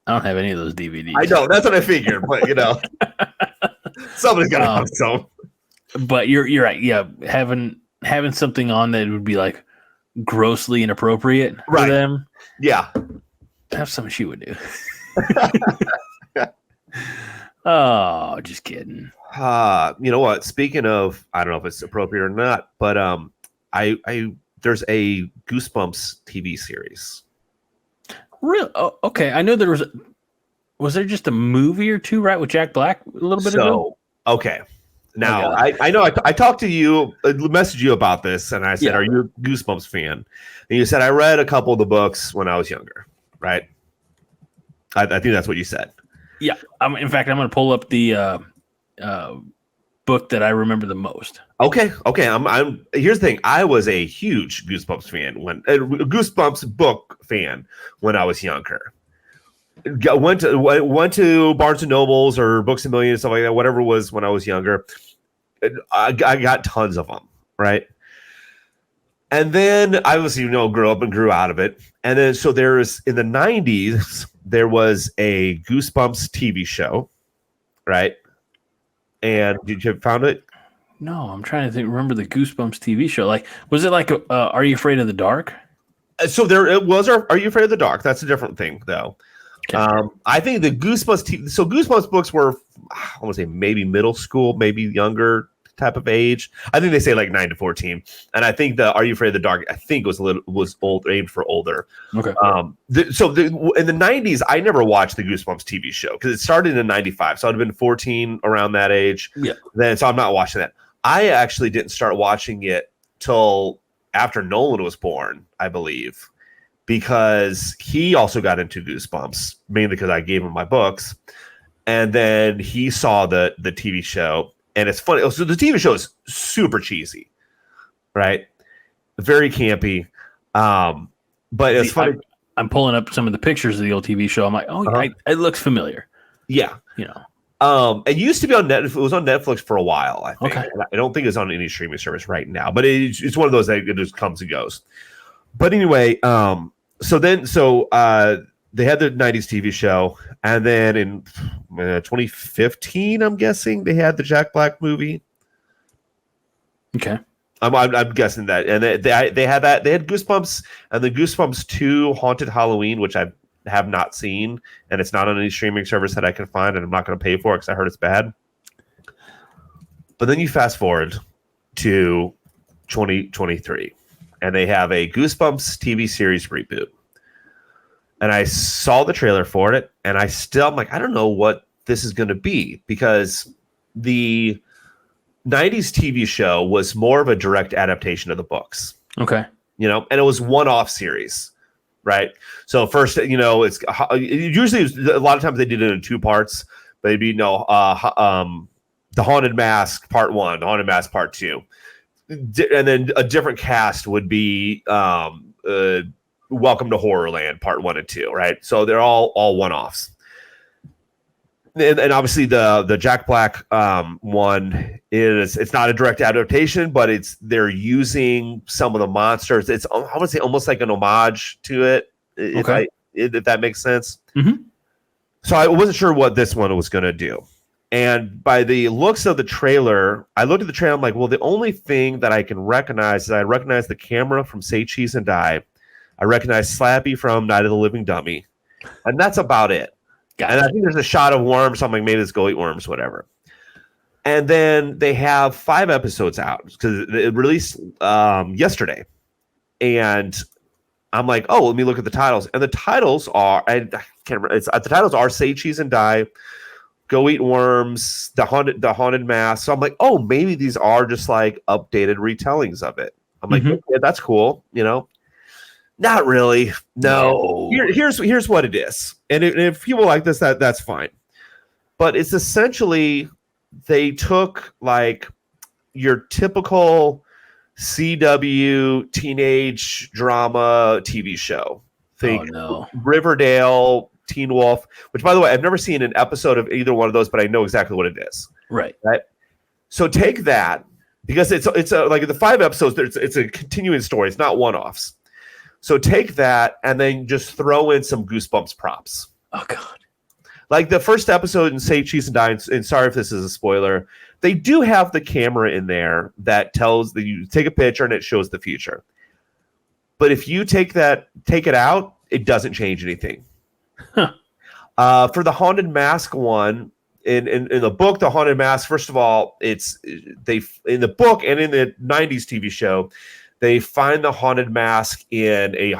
Speaker 2: I don't have any of those DVDs.
Speaker 3: I know, that's what I figured, but somebody's gotta have some.
Speaker 2: But you're right. Yeah, having something on that would be grossly inappropriate for them.
Speaker 3: Yeah.
Speaker 2: That's something she would do. Oh, just kidding.
Speaker 3: You know what? Speaking of, I don't know if it's appropriate or not, but there's a Goosebumps TV series.
Speaker 2: Real? Oh, okay. I know there was there just a movie or two, right, with Jack Black a little bit ago?
Speaker 3: Okay. Now, I know I talked to you, messaged you about this, and I said, "Are you a Goosebumps fan?" And you said, "I read a couple of the books when I was younger." Right? I think that's what you said.
Speaker 2: Yeah. In fact, I'm going to pull up the book that I remember the most.
Speaker 3: Okay. I'm. Here's the thing. I was a huge Goosebumps fan Goosebumps book fan when I was younger. Went to Barnes and Nobles or Books a Million, stuff like that. Whatever it was when I was younger. I got tons of them, right? And then I was, grew up and grew out of it. And then, so there's, in the 90s, there was a Goosebumps TV show, right? And did you found it?
Speaker 2: No, I'm trying to remember the Goosebumps TV show. Like, was it like, Are You Afraid of the Dark?
Speaker 3: So there it was, Are You Afraid of the Dark? That's a different thing, though. Okay. I think the Goosebumps so Goosebumps books were, I want to say maybe middle school, maybe younger type of age. I think they say like 9 to 14, and I think the Are You Afraid of the Dark, I think was old, aimed for older.
Speaker 2: Okay.
Speaker 3: In the 90s, I never watched the Goosebumps TV show because it started in 95, so I'd have been 14 around that age.
Speaker 2: Yeah.
Speaker 3: Then so I'm not watching that. I actually didn't start watching it till after Nolan was born, I believe, because he also got into Goosebumps, mainly because I gave him my books. And then he saw the TV show, and it's funny. So the TV show is super cheesy, right? Very campy. But it's funny.
Speaker 2: I'm pulling up some of the pictures of the old TV show. I'm like, it looks familiar.
Speaker 3: Yeah. It used to be on Netflix. It was on Netflix for a while, I think.
Speaker 2: Okay.
Speaker 3: I don't think it's on any streaming service right now, but it's one of those that it just comes and goes. But anyway, so they had the 90s TV show, and then in 2015, I'm guessing, they had the Jack Black movie.
Speaker 2: Okay.
Speaker 3: I'm guessing that. And they had that. They had Goosebumps and the Goosebumps 2 Haunted Halloween, which I have not seen, and it's not on any streaming service that I can find, and I'm not going to pay for it because I heard it's bad. But then you fast forward to 2023, and they have a Goosebumps TV series reboot. And I saw the trailer for it, and I'm like, I don't know what this is going to be, because the 90s TV show was more of a direct adaptation of the books.
Speaker 2: Okay.
Speaker 3: And it was one-off series, right? So first, it's usually a lot of times they did it in 2 parts, but it'd be the Haunted Mask Part 1, the Haunted Mask Part 2. And then a different cast would be Welcome to Horrorland Part 1 and 2, right? So they're all one-offs. And obviously the Jack Black one it's not a direct adaptation, but they're using some of the monsters. It's, I would say, almost like an homage to it, if that makes sense.
Speaker 2: Mm-hmm.
Speaker 3: So I wasn't sure what this one was going to do. And by the looks of the trailer, I looked at the trailer, I'm like, well, the only thing that I can recognize is I recognize the camera from Say Cheese and Die. I recognize Slappy from Night of the Living Dummy. And that's about it.
Speaker 2: Gotcha.
Speaker 3: And I think there's a shot of worms. So I'm like, maybe it's Go Eat Worms, whatever. And then they have 5 episodes out because it released yesterday. And I'm like, oh, let me look at the titles. And the titles are, I can't remember. The titles are Say Cheese and Die, Go Eat Worms, the Haunted Mask. So I'm like, oh, maybe these are just like updated retellings of it. I'm like, yeah, that's cool, Not really. No. Here's what it is. And if people like this, that's fine. But it's essentially, they took like your typical CW teenage drama TV show. Think Riverdale, Teen Wolf, which, by the way, I've never seen an episode of either one of those, but I know exactly what it is.
Speaker 2: Right.
Speaker 3: So take that, because it's like the 5 episodes, it's a continuing story. It's not one-offs. So take that and then just throw in some Goosebumps props.
Speaker 2: Oh, God.
Speaker 3: Like the first episode in Say Cheese and Die, and sorry if this is a spoiler, they do have the camera in there that tells that you take a picture and it shows the future. But if you take it out, it doesn't change anything. Huh. For the Haunted Mask one, in the book, the Haunted Mask, first of all, in the book and in the 90s TV show, they find the haunted mask in a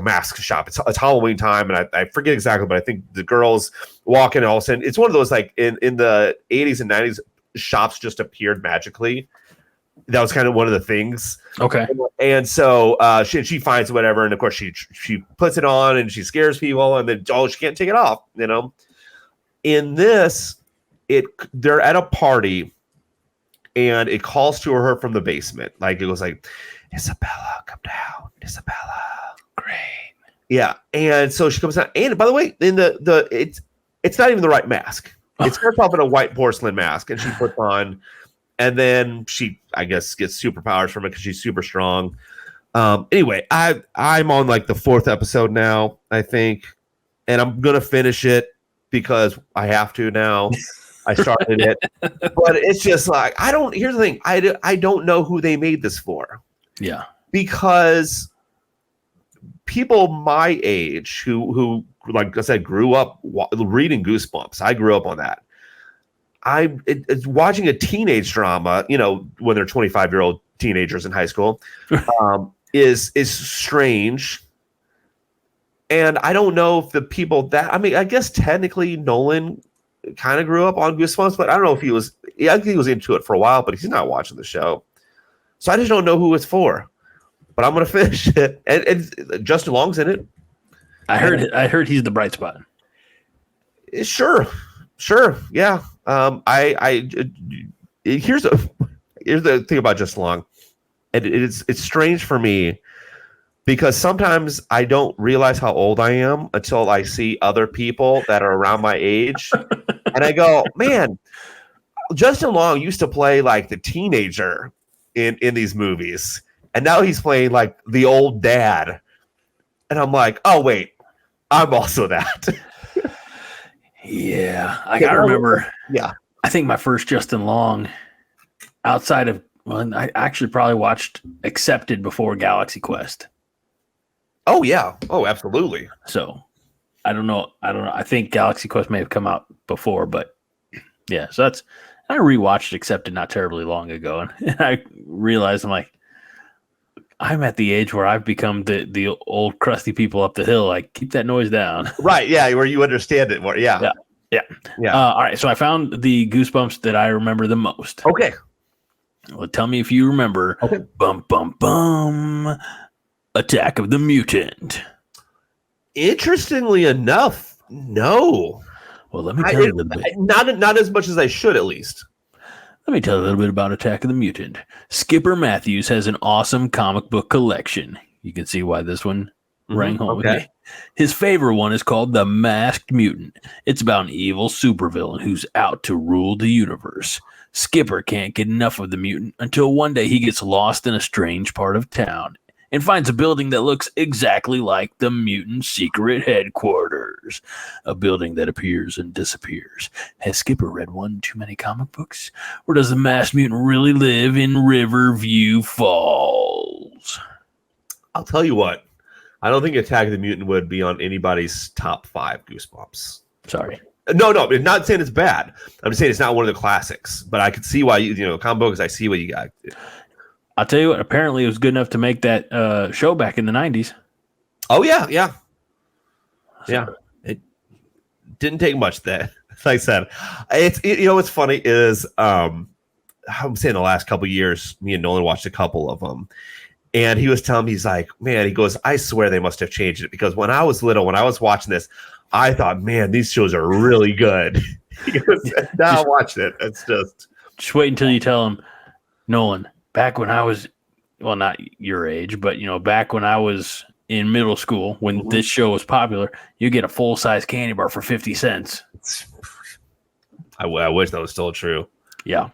Speaker 3: mask shop. It's Halloween time, and I forget exactly, but I think the girls walk in, and all of a sudden, it's one of those, like in the 80s and 90s, shops just appeared magically. That was kind of one of the things.
Speaker 2: Okay.
Speaker 3: And so she finds whatever, and of course she puts it on and she scares people, and then she can't take it off. In this, they're at a party, and it calls to her from the basement. Like it was like, Isabella, come down, Isabella.
Speaker 2: Great.
Speaker 3: Yeah, and so she comes out, and by the way, in it's not even the right mask. It starts off in a white porcelain mask, and she puts on. And then she, I guess, gets superpowers from it because she's super strong. Anyway, I'm on like the 4th episode now, I think, and I'm gonna finish it because I have to now. I started it, but it's just like Here's the thing: I don't know who they made this for.
Speaker 2: Yeah,
Speaker 3: because people my age who like I said grew up reading Goosebumps. I grew up on that. It's watching a teenage drama, when they're 25-year-old teenagers in high school, is strange. And I don't know if the people I guess technically Nolan kind of grew up on Goosebumps, but I don't know if I think he was into it for a while, but he's not watching the show. So I just don't know who it's for. But I'm going to finish it. And Justin Long's in it.
Speaker 2: I heard he's the bright spot.
Speaker 3: Sure. Yeah. Here's the thing about Justin Long. It's strange for me because sometimes I don't realize how old I am until I see other people that are around my age. And I go, man, Justin Long used to play like the teenager in these movies. And now he's playing like the old dad. And I'm like, oh, wait, I'm also that.
Speaker 2: Yeah, I remember.
Speaker 3: Yeah,
Speaker 2: I think my first Justin Long, outside of I actually probably watched Accepted before Galaxy Quest.
Speaker 3: Oh yeah, oh absolutely.
Speaker 2: So I don't know. I think Galaxy Quest may have come out before, but yeah. So I rewatched Accepted not terribly long ago, and I realized I'm at the age where I've become the old crusty people up the hill. Like, keep that noise down.
Speaker 3: Right. Yeah. Where you understand it more. Yeah.
Speaker 2: Yeah. All right. So I found the Goosebumps that I remember the most.
Speaker 3: Okay.
Speaker 2: Well, tell me if you remember.
Speaker 3: Okay.
Speaker 2: Bum, bum, bum. Attack of the Mutant.
Speaker 3: Interestingly enough, no.
Speaker 2: Well, let me tell you a little bit.
Speaker 3: Not as much as I should, at least.
Speaker 2: Let me tell you a little bit about Attack of the Mutant. Skipper Matthews has an awesome comic book collection. You can see why this one rang home with me. His favorite one is called The Masked Mutant. It's about an evil supervillain who's out to rule the universe. Skipper can't get enough of the mutant until one day he gets lost in a strange part of town and finds a building that looks exactly like the mutant secret headquarters. A building that appears and disappears. Has Skipper read one too many comic books? Or does the masked mutant really live in Riverview Falls?
Speaker 3: I'll tell you what. I don't think Attack of the Mutant would be on anybody's top 5 Goosebumps.
Speaker 2: Sorry.
Speaker 3: No, I'm not saying it's bad. I'm just saying it's not one of the classics. But I could see why comic books. I see what you got.
Speaker 2: I'll tell you what. Apparently, it was good enough to make that show back in the 90s.
Speaker 3: Oh yeah. It didn't take much. That, like I said, what's funny is I'm saying the last couple of years, me and Nolan watched a couple of them. And he was telling me, he's like, man, he goes, I swear they must have changed it because when I was little, when I was watching this, I thought, man, these shows are really good. He goes, now watch it. It's just
Speaker 2: wait until you tell him, Nolan, back when I was, well, not your age, but back when I was in middle school, when this show was popular, you get a full size candy bar for 50 cents.
Speaker 3: I wish that was still true.
Speaker 2: Yeah.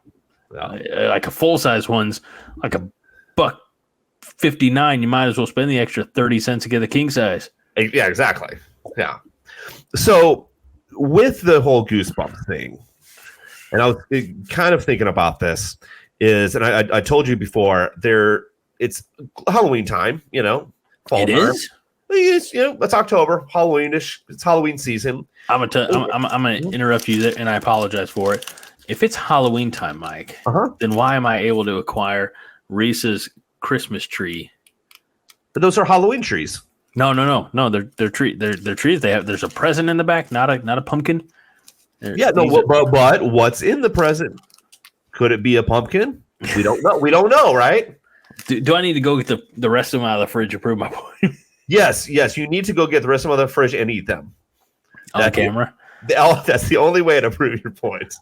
Speaker 2: Like a full size one's like $1.59. You might as well spend the extra 30 cents to get the king size.
Speaker 3: Yeah, exactly. Yeah. So with the whole Goosebumps thing, and I was kind of thinking about this, and I told you before, it's Halloween time, fall
Speaker 2: it
Speaker 3: time.
Speaker 2: Is?
Speaker 3: It is, it's October, Halloween-ish. It's Halloween season.
Speaker 2: I'm gonna interrupt you there, and I apologize for it. If it's Halloween time, Mike, then why am I able to acquire Reese's Christmas tree?
Speaker 3: But those are Halloween trees.
Speaker 2: No. They're trees. There's a present in the back, not a pumpkin.
Speaker 3: But what's in the present? Could it be a pumpkin? We don't know. We don't know, right?
Speaker 2: Do I need to go get the rest of them out of the fridge to prove my point?
Speaker 3: Yes. You need to go get the rest of them out of the fridge and eat them.
Speaker 2: On camera?
Speaker 3: That's the only way to prove your point.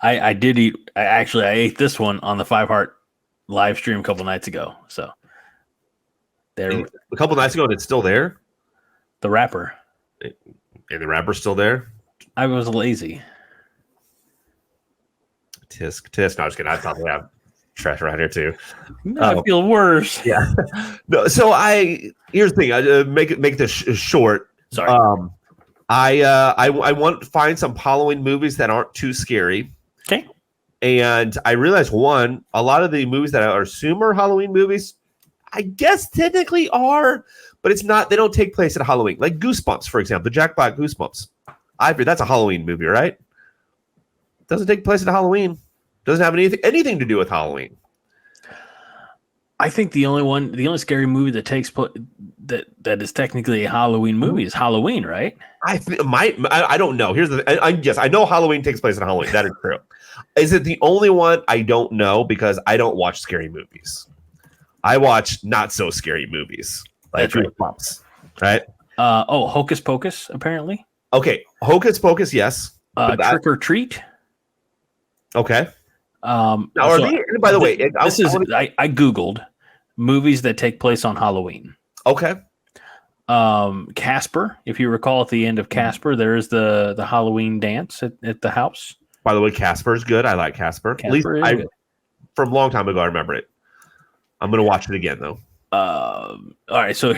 Speaker 2: I did eat. I ate this one on the 5 Heart live stream a couple nights ago. So there,
Speaker 3: a couple nights ago, and it's still there.
Speaker 2: The wrapper.
Speaker 3: And the wrapper's still there.
Speaker 2: I was lazy.
Speaker 3: Tisk. No, I'm just kidding. I thought we have trash around here too.
Speaker 2: I feel worse.
Speaker 3: Yeah. No. So here's the thing. I make this short.
Speaker 2: Sorry.
Speaker 3: I want to find some Halloween movies that aren't too scary.
Speaker 2: Okay.
Speaker 3: And I realized a lot of the movies that I assume are Halloween movies, I guess technically are, but it's not. They don't take place at Halloween. Like Goosebumps, for example, the Jack Black Goosebumps. That's a Halloween movie, right? Doesn't take place at Halloween. Doesn't have anything to do with Halloween.
Speaker 2: I think the only scary movie that takes place that is technically a Halloween movie is Halloween, right?
Speaker 3: I don't know. Yes, I know Halloween takes place at Halloween. That is true. Is it the only one? I don't know because I don't watch scary movies. I watch not so scary movies like Goosebumps, right?
Speaker 2: Hocus Pocus, apparently.
Speaker 3: Okay, Hocus Pocus, yes.
Speaker 2: Trick or Treat.
Speaker 3: Okay.
Speaker 2: By the way, I Googled movies that take place on Halloween.
Speaker 3: Okay.
Speaker 2: Casper, if you recall, at the end of Casper, there is the Halloween dance at the house.
Speaker 3: By the way, Casper's good. I like Casper. At least from a long time ago, I remember it. I'm going to watch it again, though.
Speaker 2: All right, so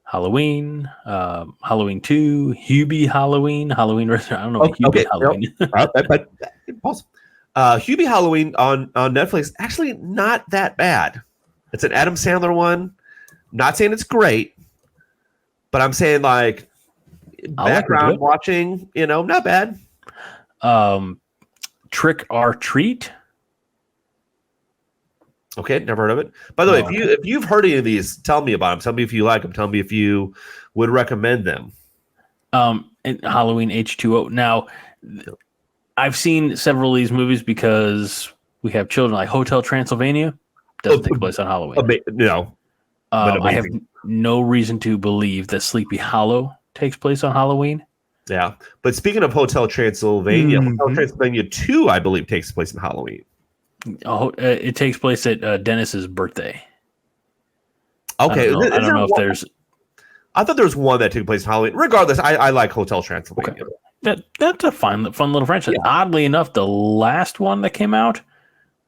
Speaker 2: Halloween, Halloween 2, Hubie Halloween, Halloween Restaurant. I don't know.
Speaker 3: Okay.
Speaker 2: Halloween.
Speaker 3: But pause. Hubie Halloween on Netflix, actually not that bad. It's an Adam Sandler one. Not saying it's great, but I'm saying like background watching, not bad.
Speaker 2: Trick or Treat.
Speaker 3: Okay, never heard of it. By the way, if you've heard any of these, tell me about them. Tell me if you like them. Tell me if you would recommend them.
Speaker 2: And Halloween H2O. Now, I've seen several of these movies because we have children. Like Hotel Transylvania doesn't take place on Halloween.
Speaker 3: No.
Speaker 2: I have no reason to believe that Sleepy Hollow takes place on Halloween.
Speaker 3: Yeah. But speaking of Hotel Transylvania, Hotel Transylvania 2, I believe, takes place in Halloween.
Speaker 2: It takes place at Dennis's birthday.
Speaker 3: Okay.
Speaker 2: I don't know if there's...
Speaker 3: I thought there was one that took place in Halloween. Regardless, I like Hotel Transylvania.
Speaker 2: Okay. That's a fun little franchise. Yeah. Oddly enough, the last one that came out,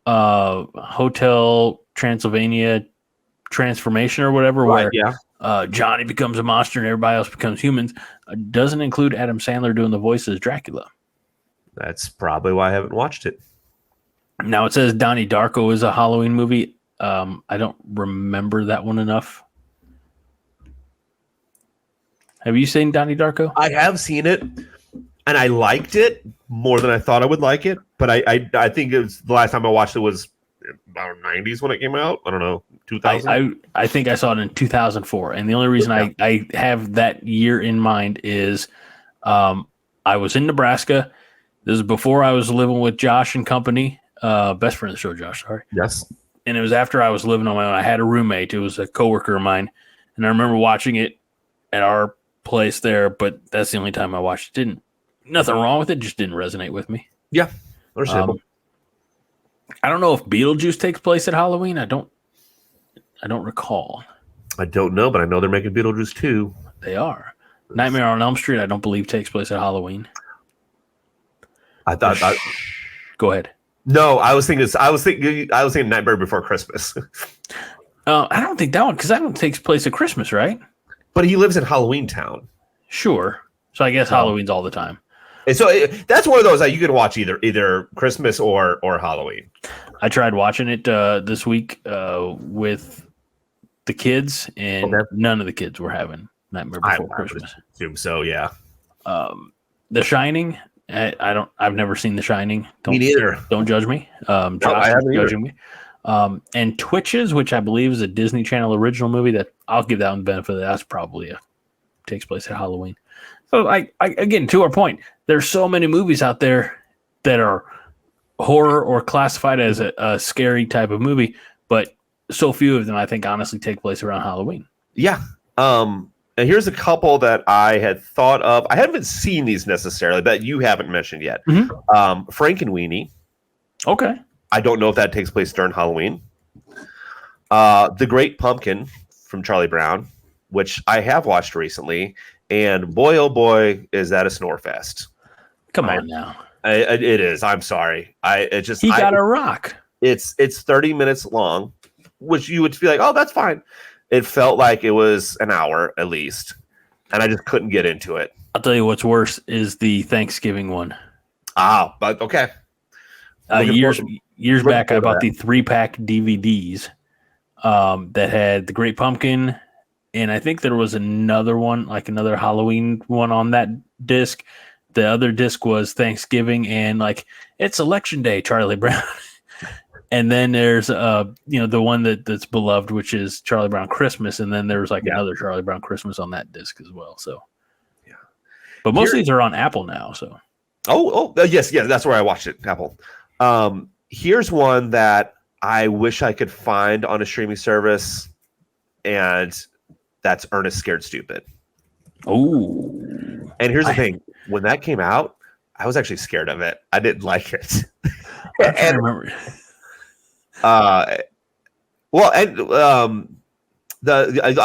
Speaker 2: Hotel Transylvania Transformation or whatever, where Johnny becomes a monster and everybody else becomes humans, doesn't include Adam Sandler doing the voice as Dracula.
Speaker 3: That's probably why I haven't watched it.
Speaker 2: Now it says Donnie Darko is a Halloween movie. I don't remember that one enough. Have you seen Donnie Darko?
Speaker 3: I have seen it, and I liked it more than I thought I would like it. But I think it was the last time I watched it was about 90s when it came out. I don't know, 2000.
Speaker 2: I think I saw it in 2004, and the only reason I have that year in mind is I was in Nebraska. This is before I was living with Josh and company, best friend of the show, Josh. Sorry.
Speaker 3: Yes.
Speaker 2: And it was after I was living on my own. I had a roommate. It was a coworker of mine, and I remember watching it at our place there, but that's the only time I watched it. Nothing wrong with it, just didn't resonate with me.
Speaker 3: Yeah, understandable.
Speaker 2: I don't know if Beetlejuice takes place at Halloween. I don't recall.
Speaker 3: I don't know, but I know they're making Beetlejuice 2.
Speaker 2: They are. Nightmare on Elm Street, I don't believe takes place at Halloween. Go ahead.
Speaker 3: No, I was thinking Nightmare Before Christmas.
Speaker 2: I don't think that one, because that one takes place at Christmas, right?
Speaker 3: But he lives in Halloween Town.
Speaker 2: Sure. So I guess Halloween's all the time.
Speaker 3: And so that's one of those that you can watch either Christmas or Halloween.
Speaker 2: I tried watching it this week with the kids, and none of the kids were having Nightmare Before Christmas.
Speaker 3: I assume so, yeah.
Speaker 2: The Shining. I've never seen The Shining.
Speaker 3: Me neither.
Speaker 2: Don't judge me. Josh is judging me. And Twitches, which I believe is a Disney Channel original movie that I'll give that one the benefit of that's probably takes place at Halloween. So I again, to our point, there's so many movies out there that are horror or classified as a scary type of movie, but so few of them, I think, honestly take place around Halloween.
Speaker 3: Yeah. And here's a couple that I had thought of. I haven't seen these necessarily, but you haven't mentioned yet. Frankenweenie.
Speaker 2: Okay.
Speaker 3: I don't know if that takes place during Halloween. The Great Pumpkin from Charlie Brown, which I have watched recently, and boy, oh boy, is that a snore fest.
Speaker 2: Come on now.
Speaker 3: It is. I'm sorry.
Speaker 2: He got a rock.
Speaker 3: It's 30 minutes long, which you would feel like, oh, that's fine. It felt like it was an hour at least, and I just couldn't get into it.
Speaker 2: I'll tell you what's worse is the Thanksgiving one.
Speaker 3: But okay.
Speaker 2: Years back, I bought the 3-pack DVDs that had the Great Pumpkin, and I think there was another one, like another Halloween one on that disc. The other disc was Thanksgiving and like it's Election Day, Charlie Brown. And then there's the one that's beloved, which is Charlie Brown Christmas, and then there's another Charlie Brown Christmas on that disc as well. So yeah. But most of these are on Apple now, so
Speaker 3: yes, that's where I watched it, Apple. Here's one that I wish I could find on a streaming service, and that's Ernest Scared Stupid.
Speaker 2: Oh.
Speaker 3: And here's the thing. When that came out, I was actually scared of it. I didn't like it.
Speaker 2: I remember.
Speaker 3: I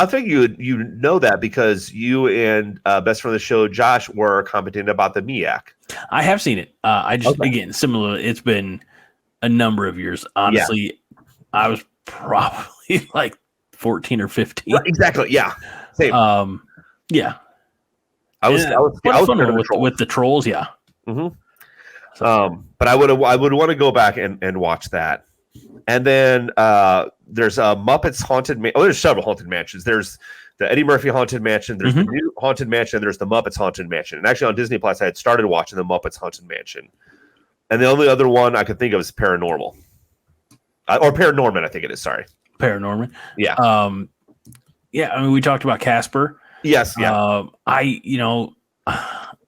Speaker 3: think you know that because you and best friend of the show Josh were commenting about the MIAC.
Speaker 2: I have seen it. Again, similar. It's been a number of years. Honestly, I was probably like 14 or 15.
Speaker 3: Right, exactly. Yeah. Same.
Speaker 2: Yeah.
Speaker 3: I was
Speaker 2: fun with the trolls. Yeah.
Speaker 3: Mm-hmm. But I would want to go back and watch that. And then there's Muppets Haunted Mansion. Oh, there's several Haunted Mansions. There's the Eddie Murphy Haunted Mansion. There's the new Haunted Mansion. And there's the Muppets Haunted Mansion. And actually on Disney Plus, I had started watching the Muppets Haunted Mansion. And the only other one I could think of is Paranormal. Or Paranorman, I think it is. Sorry.
Speaker 2: Paranorman.
Speaker 3: Yeah.
Speaker 2: Yeah, I mean, we talked about Casper.
Speaker 3: Yes. Yeah.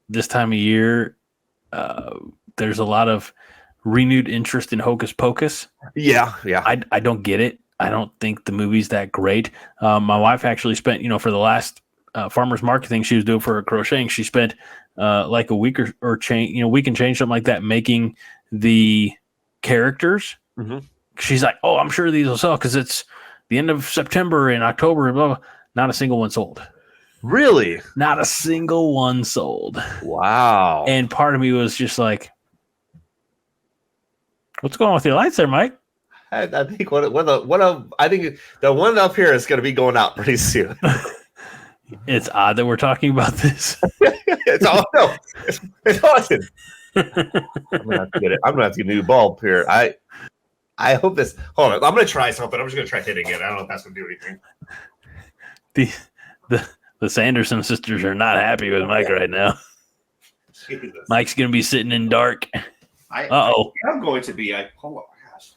Speaker 2: This time of year, there's a lot of renewed interest in Hocus Pocus.
Speaker 3: Yeah. Yeah.
Speaker 2: I don't get it. I don't think the movie's that great. My wife actually spent, for the last farmer's market thing she was doing for her crocheting, she spent like a week or change, week and change, something like that, making the characters.
Speaker 3: Mm-hmm.
Speaker 2: She's like, oh, I'm sure these will sell because it's the end of September and October and blah, blah. Not a single one sold.
Speaker 3: Really?
Speaker 2: Not a single one sold.
Speaker 3: Wow.
Speaker 2: And part of me was just like, what's going on with your lights there, Mike?
Speaker 3: I think I think the one up here is going to be going out pretty soon.
Speaker 2: It's odd that we're talking about this.
Speaker 3: It's awesome. I'm gonna have to get a new bulb here. I hope this. Hold on, I'm gonna try something. I'm just gonna try hitting it. I don't know if that's gonna do anything.
Speaker 2: The Sanderson sisters are not happy with Mike right now. Jesus. Mike's gonna be sitting in dark.
Speaker 3: I'm going to be. Hold on, gosh.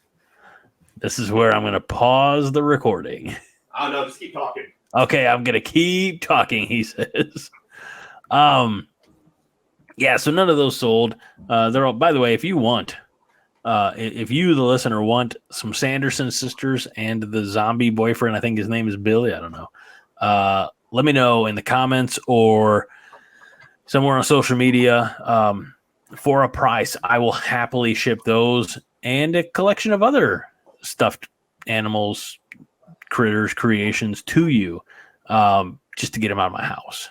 Speaker 2: This is where I'm gonna pause the recording.
Speaker 3: Oh no, just keep talking.
Speaker 2: Okay, I'm gonna keep talking. He says. Yeah. So none of those sold. They're all. By the way, if you want. If you, the listener, want some Sanderson sisters and the zombie boyfriend, I think his name is Billy. I don't know. Let me know in the comments or somewhere on social media. For a price, I will happily ship those and a collection of other stuffed animals, critters, creations to you, just to get them out of my house.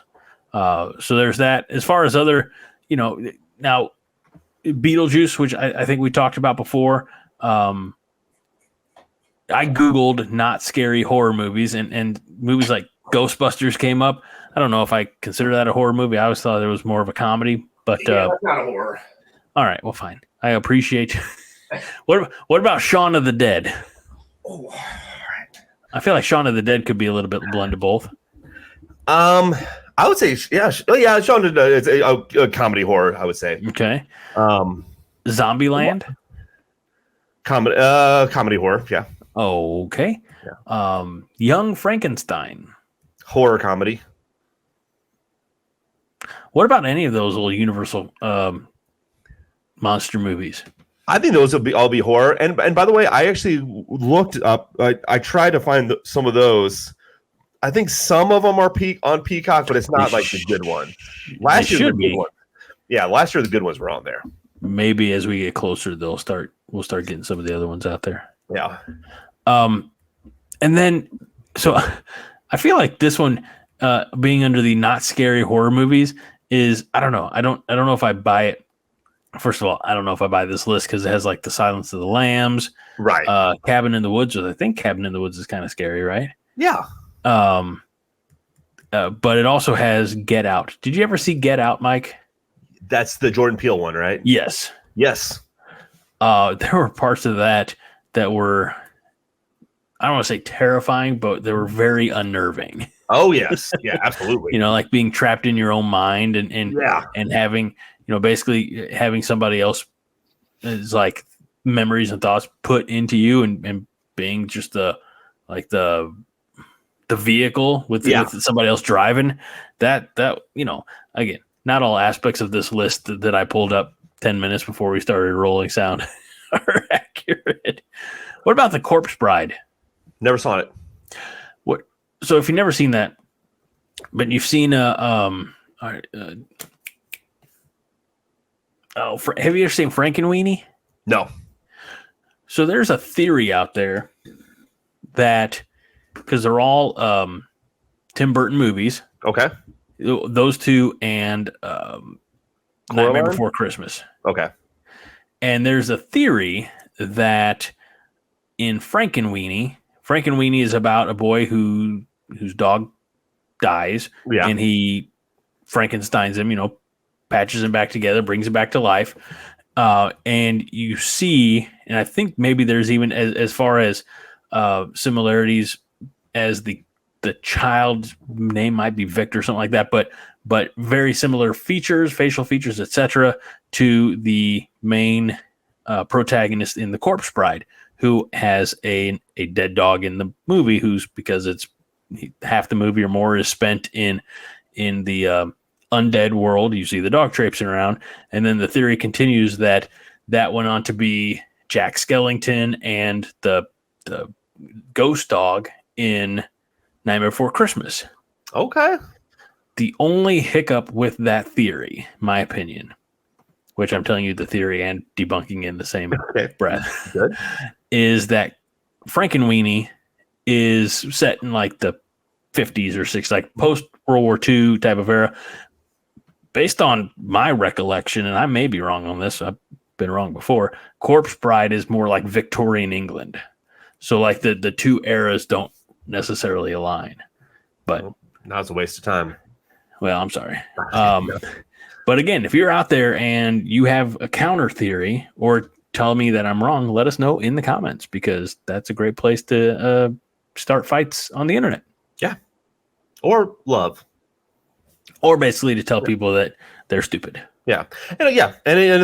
Speaker 2: So there's that. As far as other, now. Beetlejuice, which I think we talked about before. I Googled not scary horror movies and movies like Ghostbusters came up. I don't know if I consider that a horror movie. I always thought it was more of a comedy, but
Speaker 3: that's not a horror.
Speaker 2: All right, well, fine. I appreciate. What about Shaun of the Dead?
Speaker 3: Oh, all right.
Speaker 2: I feel like Shaun of the Dead could be a little bit blend of both.
Speaker 3: I would say, yeah. Shaun of the Dead is a comedy horror, I would say.
Speaker 2: Okay. Zombieland?
Speaker 3: Comedy horror, yeah.
Speaker 2: Okay. Yeah. Young Frankenstein.
Speaker 3: Horror comedy.
Speaker 2: What about any of those old Universal monster movies?
Speaker 3: I think those will all be horror. And by the way, I actually looked up. I tried to find some of those. I think some of them are on Peacock, but it's not like the good one. Last year, the good one. Yeah, last year the good ones were on there.
Speaker 2: Maybe as we get closer, we'll start getting some of the other ones out there.
Speaker 3: Yeah.
Speaker 2: And then, so I feel like this one, being under the not scary horror movies, is I don't know. I don't know if I buy it. First of all, I don't know if I buy this list because it has like the Silence of the Lambs,
Speaker 3: right?
Speaker 2: Cabin in the Woods. I think Cabin in the Woods is kind of scary, right?
Speaker 3: Yeah.
Speaker 2: But it also has Get Out. Did you ever see Get Out, Mike?
Speaker 3: That's the Jordan Peele one, right?
Speaker 2: Yes.
Speaker 3: Yes.
Speaker 2: There were parts of that were, I don't want to say terrifying, but they were very unnerving.
Speaker 3: Oh yes, yeah, absolutely.
Speaker 2: Like being trapped in your own mind and having, basically having somebody else is like memories and thoughts put into you and being just the vehicle with somebody else driving. That again, not all aspects of this list that I pulled up 10 minutes before we started rolling sound are accurate. What about The Corpse Bride?
Speaker 3: Never saw it.
Speaker 2: So if you've never seen that, but you've seen have you ever seen Frankenweenie?
Speaker 3: No.
Speaker 2: So there's a theory out there that, because they're all Tim Burton movies.
Speaker 3: Okay.
Speaker 2: Those two and Nightmare Before Christmas.
Speaker 3: Okay.
Speaker 2: And there's a theory that in Frankenweenie is about a boy whose dog dies, and he Frankensteins him, patches him back together, brings him back to life. And you see, and I think maybe there's even as far as similarities as the child's name might be Victor, something like that, but very similar features, facial features, etc., to the main protagonist in The Corpse Bride, who has a dead dog in the movie, because it's half the movie or more is spent in the undead world. You see the dog traipsing around, and then the theory continues that went on to be Jack Skellington and the ghost dog in Nightmare Before Christmas.
Speaker 3: Okay.
Speaker 2: The only hiccup with that theory, my opinion, which I'm telling you the theory and debunking in the same breath,
Speaker 3: Good.
Speaker 2: is that Frankenweenie is set in like the 50s or 60s, like post World War II type of era. Based on my recollection, and I may be wrong on this, I've been wrong before, Corpse Bride is more like Victorian England. So like the two eras don't necessarily align. But
Speaker 3: now it's a waste of time.
Speaker 2: Well, I'm sorry. But again, if you're out there and you have a counter theory or tell me that I'm wrong, let us know in the comments, because that's a great place to start fights on the internet.
Speaker 3: Yeah. Or love.
Speaker 2: Or basically to tell people that they're stupid.
Speaker 3: Yeah. And I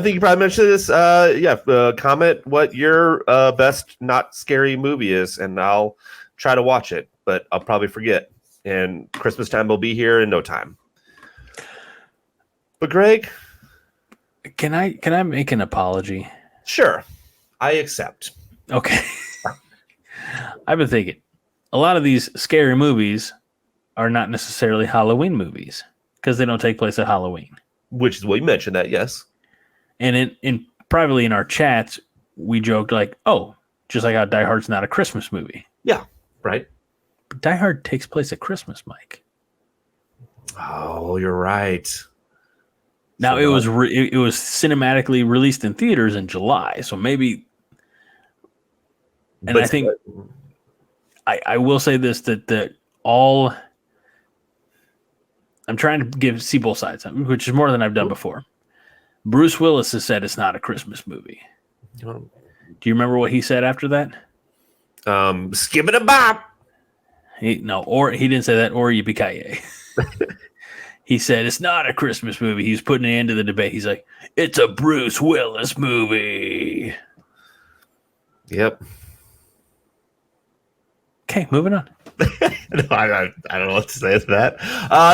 Speaker 3: think you probably mentioned this. Comment what your best not scary movie is, and I'll try to watch it, but I'll probably forget. And Christmas time will be here in no time. But Greg,
Speaker 2: can I make an apology?
Speaker 3: Sure. I accept.
Speaker 2: Okay. I've been thinking a lot of these scary movies are not necessarily Halloween movies because they don't take place at Halloween.
Speaker 3: Which is what you mentioned that, yes.
Speaker 2: And in privately in our chats, we joked like, oh, just like how Die Hard's not a Christmas movie.
Speaker 3: Yeah, right.
Speaker 2: But Die Hard takes place at Christmas, Mike.
Speaker 3: Oh, you're right.
Speaker 2: Now it was cinematically released in theaters in July, so maybe. And I think I will say this that all. I'm trying to see both sides, which is more than I've done before. Bruce Willis has said it's not a Christmas movie. Do you remember what he said after that?
Speaker 3: Skip it a bop.
Speaker 2: Or he didn't say that, or yippee-ki-yay. He said it's not a Christmas movie. He's putting an end to the debate. He's like, it's a Bruce Willis movie.
Speaker 3: Yep.
Speaker 2: Okay, moving on.
Speaker 3: No, I don't know what to say to that.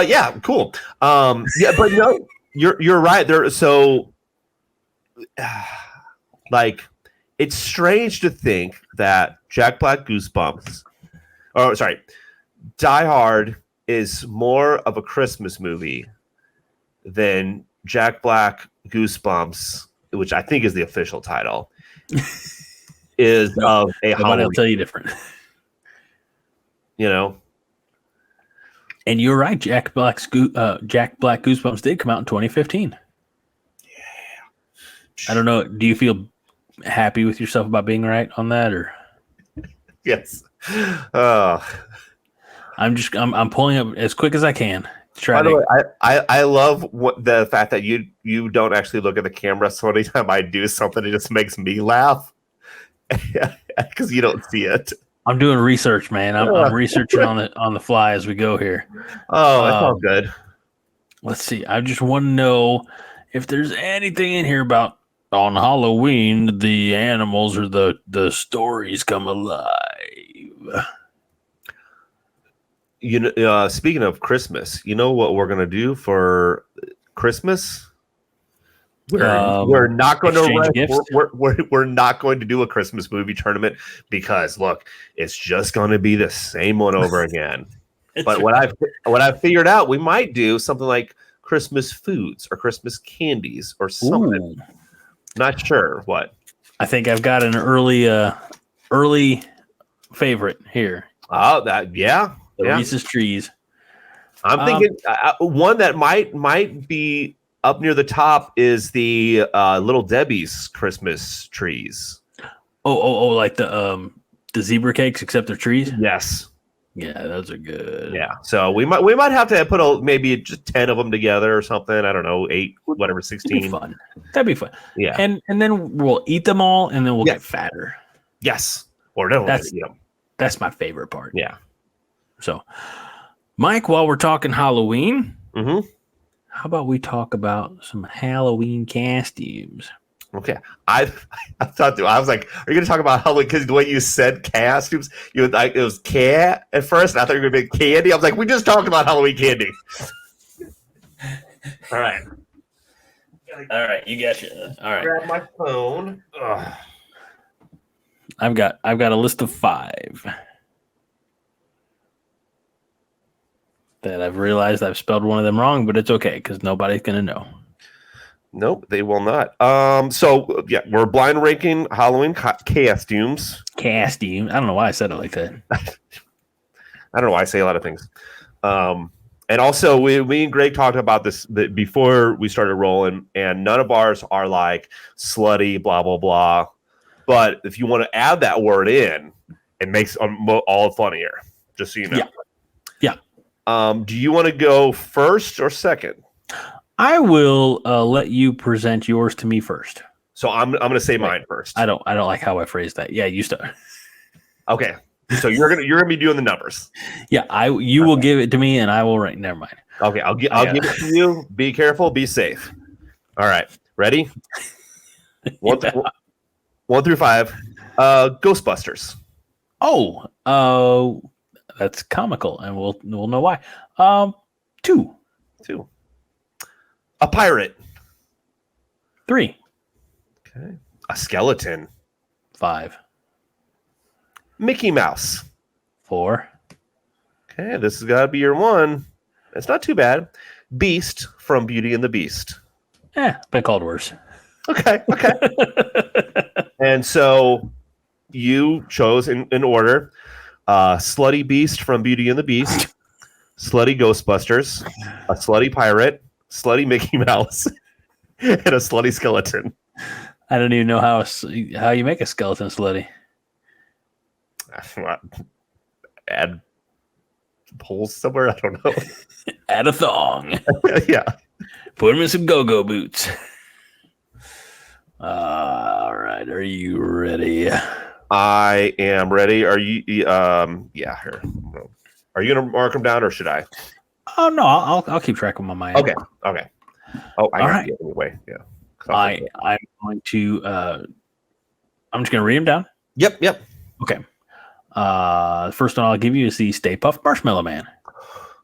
Speaker 3: Yeah, cool. But no, you're right there. So Like, it's strange to think that Jack Black Goosebumps, Die Hard is more of a Christmas movie than Jack Black Goosebumps, which I think is the official title, is of a
Speaker 2: Nobody
Speaker 3: Halloween.
Speaker 2: will tell you different.
Speaker 3: You know?
Speaker 2: And you're right. Jack Black Goosebumps did come out in 2015. I don't know. Do you feel happy with yourself about being right on that, or?
Speaker 3: Yes.
Speaker 2: I'm pulling up as quick as I can to try
Speaker 3: By the
Speaker 2: to.
Speaker 3: way, I love the fact that you don't actually look at the camera. So anytime I do something, it just makes me laugh because you don't see it.
Speaker 2: I'm doing research, man. I'm researching on the fly as we go here.
Speaker 3: Oh, it's all good.
Speaker 2: Let's see. I just want to know if there's anything in here about on Halloween the animals or the stories come alive.
Speaker 3: You know, speaking of Christmas, you know what we're gonna do for Christmas? We're not going to we're not going to do a Christmas movie tournament because look, it's just going to be the same one over again. But what I've figured out, we might do something like Christmas foods or Christmas candies or something.
Speaker 2: Ooh.
Speaker 3: Not sure what.
Speaker 2: I think I've got an early favorite here.
Speaker 3: Oh, that yeah.
Speaker 2: Reese's Trees.
Speaker 3: I'm thinking one that might be up near the top is the Little Debbie's Christmas trees.
Speaker 2: Oh, like the zebra cakes, except they're trees.
Speaker 3: Yes.
Speaker 2: Yeah, those are good.
Speaker 3: Yeah. So we might have to put maybe just 10 of them together or something. I don't know, 8, whatever, 16.
Speaker 2: That'd be fun.
Speaker 3: Yeah.
Speaker 2: And then we'll eat them all, and then we'll get fatter.
Speaker 3: Yes. Or no.
Speaker 2: That's my favorite part.
Speaker 3: Yeah.
Speaker 2: So, Mike, while we're talking Halloween,
Speaker 3: how
Speaker 2: about we talk about some Halloween costumes?
Speaker 3: Okay. I thought I was like, are you going to talk about Halloween? Because the way you said costumes, you would like it was cat at first. And I thought you were going to be candy. I was like, we just talked about Halloween candy. All right.
Speaker 2: All right, you got you. All right.
Speaker 3: Grab my phone. Ugh.
Speaker 2: I've got a list of 5 that I've realized I've spelled one of them wrong, but it's okay because nobody's gonna know.
Speaker 3: Nope, they will not. So yeah, we're blind ranking Halloween costumes.
Speaker 2: Costume. I don't know why I said it like that.
Speaker 3: I don't know why I say a lot of things. And also, we and Greg talked about this before we started rolling, and none of ours are like slutty, blah, blah, blah. But if you want to add that word in, it makes all funnier, just so you know.
Speaker 2: Yeah.
Speaker 3: Do you want to go first or second?
Speaker 2: I will let you present yours to me first.
Speaker 3: So I'm going to say mine first.
Speaker 2: I don't like how I phrased that. Yeah, you start.
Speaker 3: Okay. So you're gonna be doing the numbers.
Speaker 2: Yeah, you will give it to me, and I will write. Never mind.
Speaker 3: Okay, I'll give it to you. Be careful. Be safe. All right, ready? 1 through 5. Ghostbusters.
Speaker 2: Oh, that's comical, and we'll know why. 2.
Speaker 3: A pirate.
Speaker 2: 3.
Speaker 3: Okay. A skeleton.
Speaker 2: 5.
Speaker 3: Mickey Mouse.
Speaker 2: 4.
Speaker 3: Okay, this has got to be your one. It's not too bad. Beast from Beauty and the Beast.
Speaker 2: Been called worse.
Speaker 3: Okay. And so you chose in order Slutty Beast from Beauty and the Beast, Slutty Ghostbusters, a Slutty Pirate, Slutty Mickey Mouse, and a Slutty Skeleton.
Speaker 2: I don't even know how you make a skeleton slutty.
Speaker 3: Add holes somewhere. I don't know.
Speaker 2: Add a thong.
Speaker 3: Yeah.
Speaker 2: Put him in some go-go boots. All right. Are you ready?
Speaker 3: I am ready. Are you? Yeah. Here. Are you gonna mark them down, or should I?
Speaker 2: Oh no, I'll keep track of them on my end.
Speaker 3: Okay. Oh, I got
Speaker 2: right.
Speaker 3: it anyway. Yeah.
Speaker 2: I'm going to. I'm just gonna read them down.
Speaker 3: Yep.
Speaker 2: Okay. The first one I'll give you is the Stay Puft Marshmallow Man.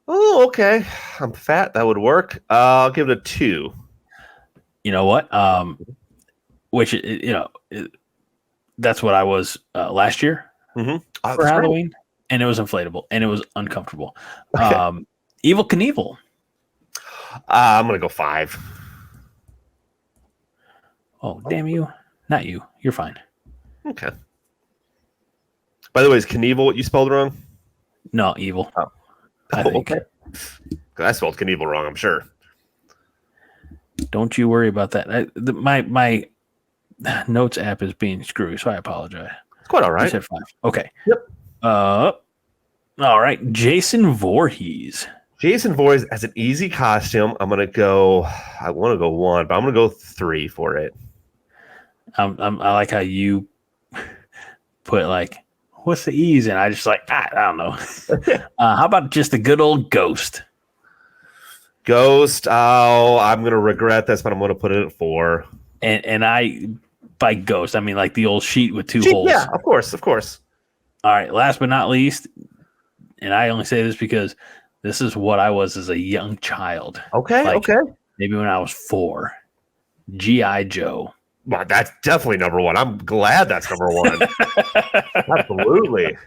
Speaker 3: Oh, okay. I'm fat. That would work. I'll give it a 2.
Speaker 2: You know what? which that's what I was last year for Halloween, and it was inflatable and it was uncomfortable.
Speaker 3: Okay.
Speaker 2: Evel Knievel.
Speaker 3: I'm gonna go 5.
Speaker 2: Oh, damn you! Not you. You're fine.
Speaker 3: Okay. By the way, is Knievel what you spelled wrong?
Speaker 2: No, evil.
Speaker 3: Oh,
Speaker 2: I think.
Speaker 3: Okay. I spelled Knievel wrong, I'm sure.
Speaker 2: Don't you worry about that. My notes app is being screwy, so I apologize.
Speaker 3: It's quite all
Speaker 2: You
Speaker 3: right.
Speaker 2: said 5. Okay.
Speaker 3: Yep.
Speaker 2: All right. Jason Voorhees.
Speaker 3: Jason Voorhees as an easy costume. I want to go 1, but I'm gonna go 3 for it.
Speaker 2: I like how you put like, what's the ease? And I just like, I don't know. How about just a good old ghost?
Speaker 3: Ghost. Oh, I'm gonna regret this, but I'm gonna put it at 4.
Speaker 2: And I, by ghost, I mean like the old sheet with 2 holes.
Speaker 3: Yeah, of course.
Speaker 2: All right. Last but not least, and I only say this because this is what I was as a young child.
Speaker 3: Okay.
Speaker 2: Maybe when I was 4. G.I. Joe.
Speaker 3: Well, that's definitely number 1. I'm glad that's number 1. Absolutely.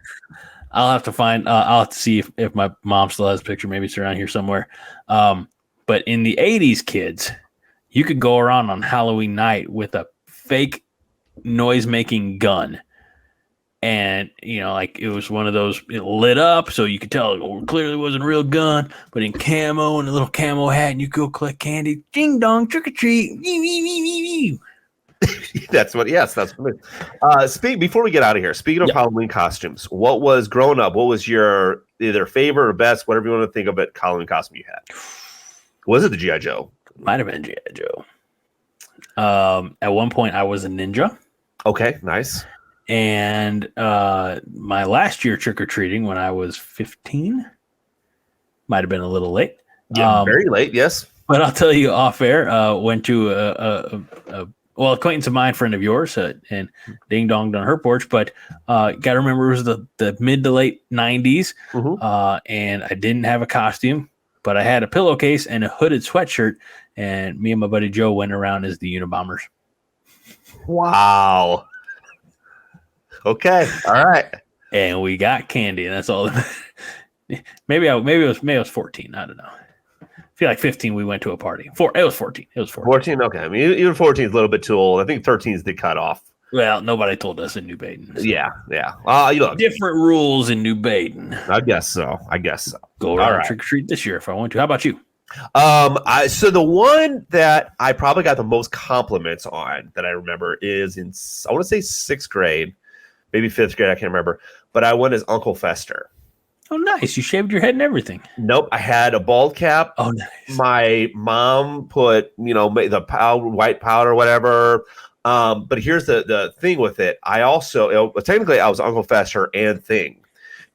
Speaker 2: I'll have to see if my mom still has a picture. Maybe it's around here somewhere. But in the 80s, kids, you could go around on Halloween night with a fake noise-making gun. And, like it was one of those, it lit up, so you could tell it clearly wasn't a real gun, but in camo and a little camo hat, and you go collect candy. Ding dong, trick or treat.
Speaker 3: That's what it is. Before we get out of here, speaking of Halloween costumes, what was growing up? What was your either favorite or best, whatever you want to think of it, Halloween costume you had? Was it the G.I. Joe?
Speaker 2: Might have been G.I. Joe. At one point, I was a ninja.
Speaker 3: Okay, nice.
Speaker 2: And my last year trick-or-treating when I was 15, might have been a little late.
Speaker 3: Yeah, very late, yes.
Speaker 2: But I'll tell you off air, went to a acquaintance of mine, friend of yours, and ding-donged on her porch. But got to remember it was the mid to late 90s, and I didn't have a costume, but I had a pillowcase and a hooded sweatshirt, and me and my buddy Joe went around as the Unabombers.
Speaker 3: Wow. Okay. All right.
Speaker 2: And we got candy, and that's all. Maybe it was 14. I don't know. I feel like 15 we went to a party. It was 14.
Speaker 3: 14. Okay. I mean, even 14 is a little bit too old. I think 13 is the cutoff.
Speaker 2: Well, nobody told us in New Baden. So.
Speaker 3: Yeah.
Speaker 2: Different rules in New Baden.
Speaker 3: I guess so.
Speaker 2: Go around trick or treat this year if I want to. How about you?
Speaker 3: So the one that I probably got the most compliments on that I remember is I want to say 6th grade, maybe 5th grade. I can't remember, but I went as Uncle Fester.
Speaker 2: Oh, nice. You shaved your head and everything.
Speaker 3: Nope. I had a bald cap.
Speaker 2: Oh, nice.
Speaker 3: My mom put, the white powder, whatever. But here's the thing with it. I also, technically I was Uncle Fester and Thing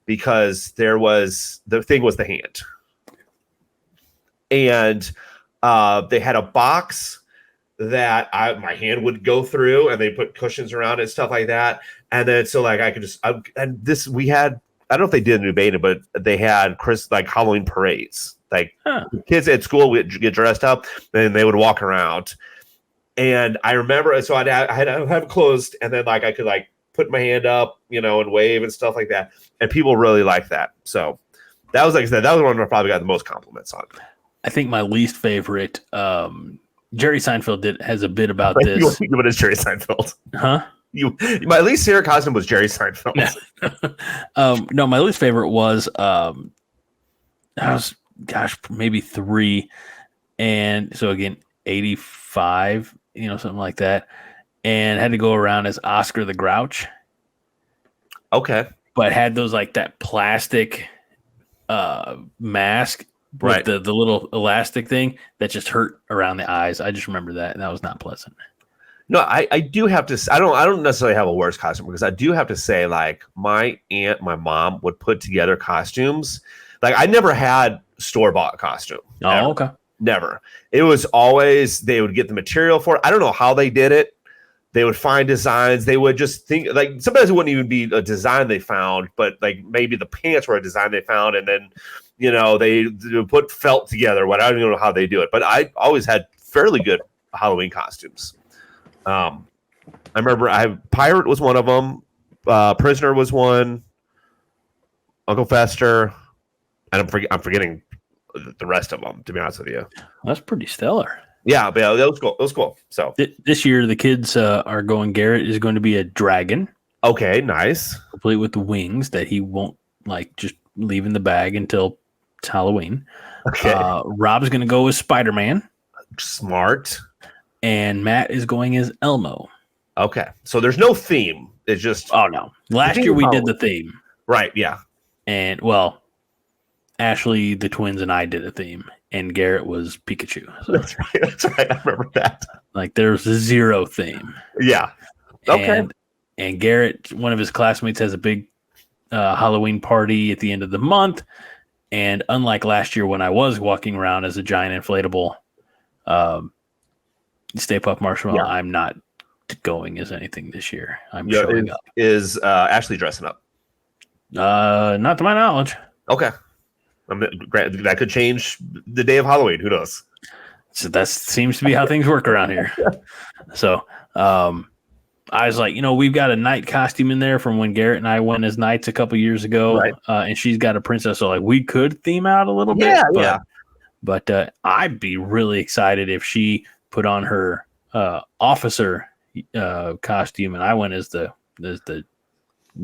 Speaker 3: because the thing was the hand. And they had a box that my hand would go through, and they put cushions around it and stuff like that. And then so like I could just we had, I don't know if they did in New Baden, but they had Halloween parades. Like kids at school would get dressed up and they would walk around. And I remember, so I had to have it closed, and then I could put my hand up, and wave and stuff like that. And people really liked that. So that was, like I said, that was one I probably got the most compliments on.
Speaker 2: I think my least favorite, Jerry Seinfeld has a bit about this.
Speaker 3: What is Jerry Seinfeld?
Speaker 2: Huh?
Speaker 3: My least favorite costume was Jerry Seinfeld.
Speaker 2: No, my least favorite was maybe 3, and so again 85, something like that, and had to go around as Oscar the Grouch.
Speaker 3: Okay,
Speaker 2: but had those that plastic mask. Right, the little elastic thing that just hurt around the eyes. I just remember that, and that was not pleasant.
Speaker 3: No, I do have to. I don't necessarily have a worse costume, because I do have to say, my aunt, my mom would put together costumes. I never had store-bought costume.
Speaker 2: Oh, ever. Okay.
Speaker 3: Never. It was always they would get the material for it. I don't know how they did it. They would find designs. They would just think sometimes it wouldn't even be a design they found, but maybe the pants were a design they found, and then they put felt together. I don't even know how they do it, but I always had fairly good Halloween costumes. I remember Pirate was one of them. Prisoner was one. Uncle Fester, and I'm forgetting the rest of them. To be honest with you,
Speaker 2: That's pretty stellar.
Speaker 3: yeah, but yeah, that was cool. That was cool. So
Speaker 2: This year, the kids are going. Garrett is going to be a dragon,
Speaker 3: okay, nice.
Speaker 2: complete with the wings that he won't like just leave in the bag until it's Halloween.
Speaker 3: Okay,
Speaker 2: Rob's going to go as Spider-Man,
Speaker 3: smart.
Speaker 2: and Matt is going as Elmo.
Speaker 3: Okay, so there's no theme. It's just
Speaker 2: Oh no! Last year we did the theme,
Speaker 3: right. Yeah,
Speaker 2: and well, Ashley, the twins, and I did a theme, and Garrett was Pikachu. So
Speaker 3: that's right. That's right. I remember that.
Speaker 2: like, there's zero theme.
Speaker 3: Yeah. Okay.
Speaker 2: And Garrett, one of his classmates, has a big Halloween party at the end of the month. And unlike last year when I was walking around as a giant inflatable Stay Puft Marshmallow,
Speaker 3: Yeah.
Speaker 2: I'm not going as anything this year. I'm showing up.
Speaker 3: Is Ashley dressing up?
Speaker 2: Not to my knowledge.
Speaker 3: Okay. That could change the day of Halloween. Who knows?
Speaker 2: So that seems to be how things work around here. So I was like, we've got a knight costume in there from when Garrett and I went as knights a couple years ago,
Speaker 3: Right.
Speaker 2: And she's got a princess. So like we could theme out a little bit.
Speaker 3: Yeah.
Speaker 2: But I'd be really excited if she put on her officer costume and I went as the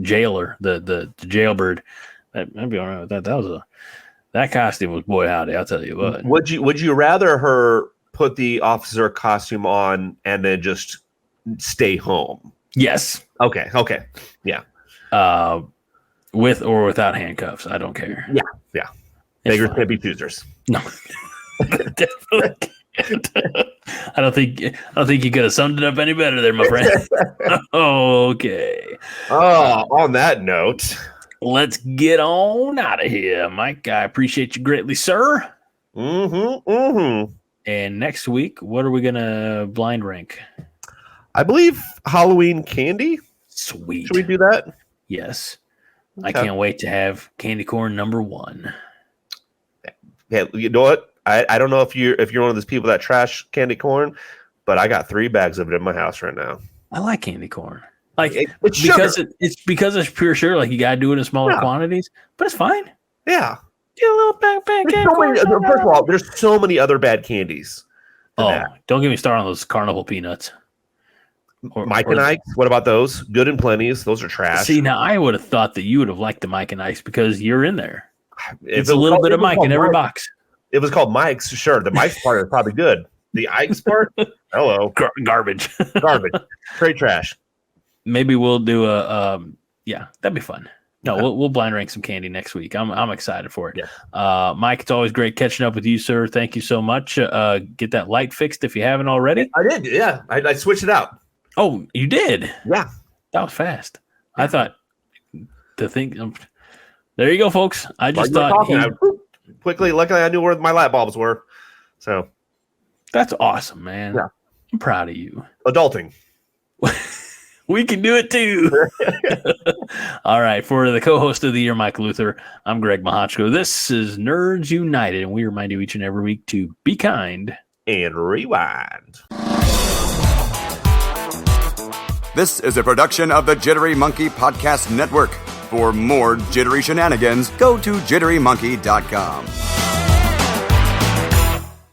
Speaker 2: jailer, the jailbird. I'd be all right with that. That costume was boy howdy, I'll tell you what.
Speaker 3: Would you rather her put the officer costume on and then just stay home?
Speaker 2: Yes.
Speaker 3: Okay. Yeah.
Speaker 2: With or without handcuffs, I don't care.
Speaker 3: Yeah.
Speaker 2: It's
Speaker 3: Beggars
Speaker 2: fine.
Speaker 3: can't be choosers.
Speaker 2: No, definitely can't. I don't think you could have summed it up any better there, my friend. Okay.
Speaker 3: On that note,
Speaker 2: Let's get on out of here, Mike. I appreciate you greatly, sir. And next week, what are we gonna blind rank?
Speaker 3: I believe Halloween candy.
Speaker 2: Sweet.
Speaker 3: Should we do that?
Speaker 2: Yes.
Speaker 3: Okay.
Speaker 2: I can't wait to have candy corn number 1.
Speaker 3: Yeah, you know what? I don't know if you're one of those people that trash candy corn, but I got 3 bags of it in my house right now.
Speaker 2: I like candy corn. Like
Speaker 3: It's
Speaker 2: because it's pure sugar. Like you gotta do it in smaller quantities, but it's fine.
Speaker 3: Yeah.
Speaker 2: Get a little back candy corn.
Speaker 3: First of all, there's so many other bad candies.
Speaker 2: Don't get me started on those carnival peanuts.
Speaker 3: Mike and Ike's, what about those? Good and Plenty's, those are trash.
Speaker 2: See, now I would have thought that you would have liked the Mike and Ike's because you're in there.
Speaker 3: If
Speaker 2: It's a little bit of Mike in every box.
Speaker 3: It was called Mike's, sure. The Mike's part is probably good. The Ike's part, hello,
Speaker 2: Garbage.
Speaker 3: garbage, straight trash.
Speaker 2: Maybe we'll do that'd be fun. No, we'll blind rank some candy next week. I'm excited for it.
Speaker 3: Yeah.
Speaker 2: Mike, it's always great catching up with you, sir. Thank you so much. Get that light fixed if you haven't already.
Speaker 3: I did, yeah. I switched it out.
Speaker 2: Oh, you did?
Speaker 3: Yeah.
Speaker 2: That was fast. I thought the thing. There you go, folks. I just thought
Speaker 3: quickly. Luckily, I knew where my light bulbs were. So
Speaker 2: that's awesome, man.
Speaker 3: Yeah.
Speaker 2: I'm proud of you.
Speaker 3: Adulting.
Speaker 2: We can do it too. All right. For the co-host of the year, Mike Luther, I'm Greg Mahochko. This is Nerds United, and we remind you each and every week to be kind
Speaker 3: and rewind.
Speaker 1: This is a production of the Jittery Monkey Podcast Network. For more jittery shenanigans, go to jitterymonkey.com.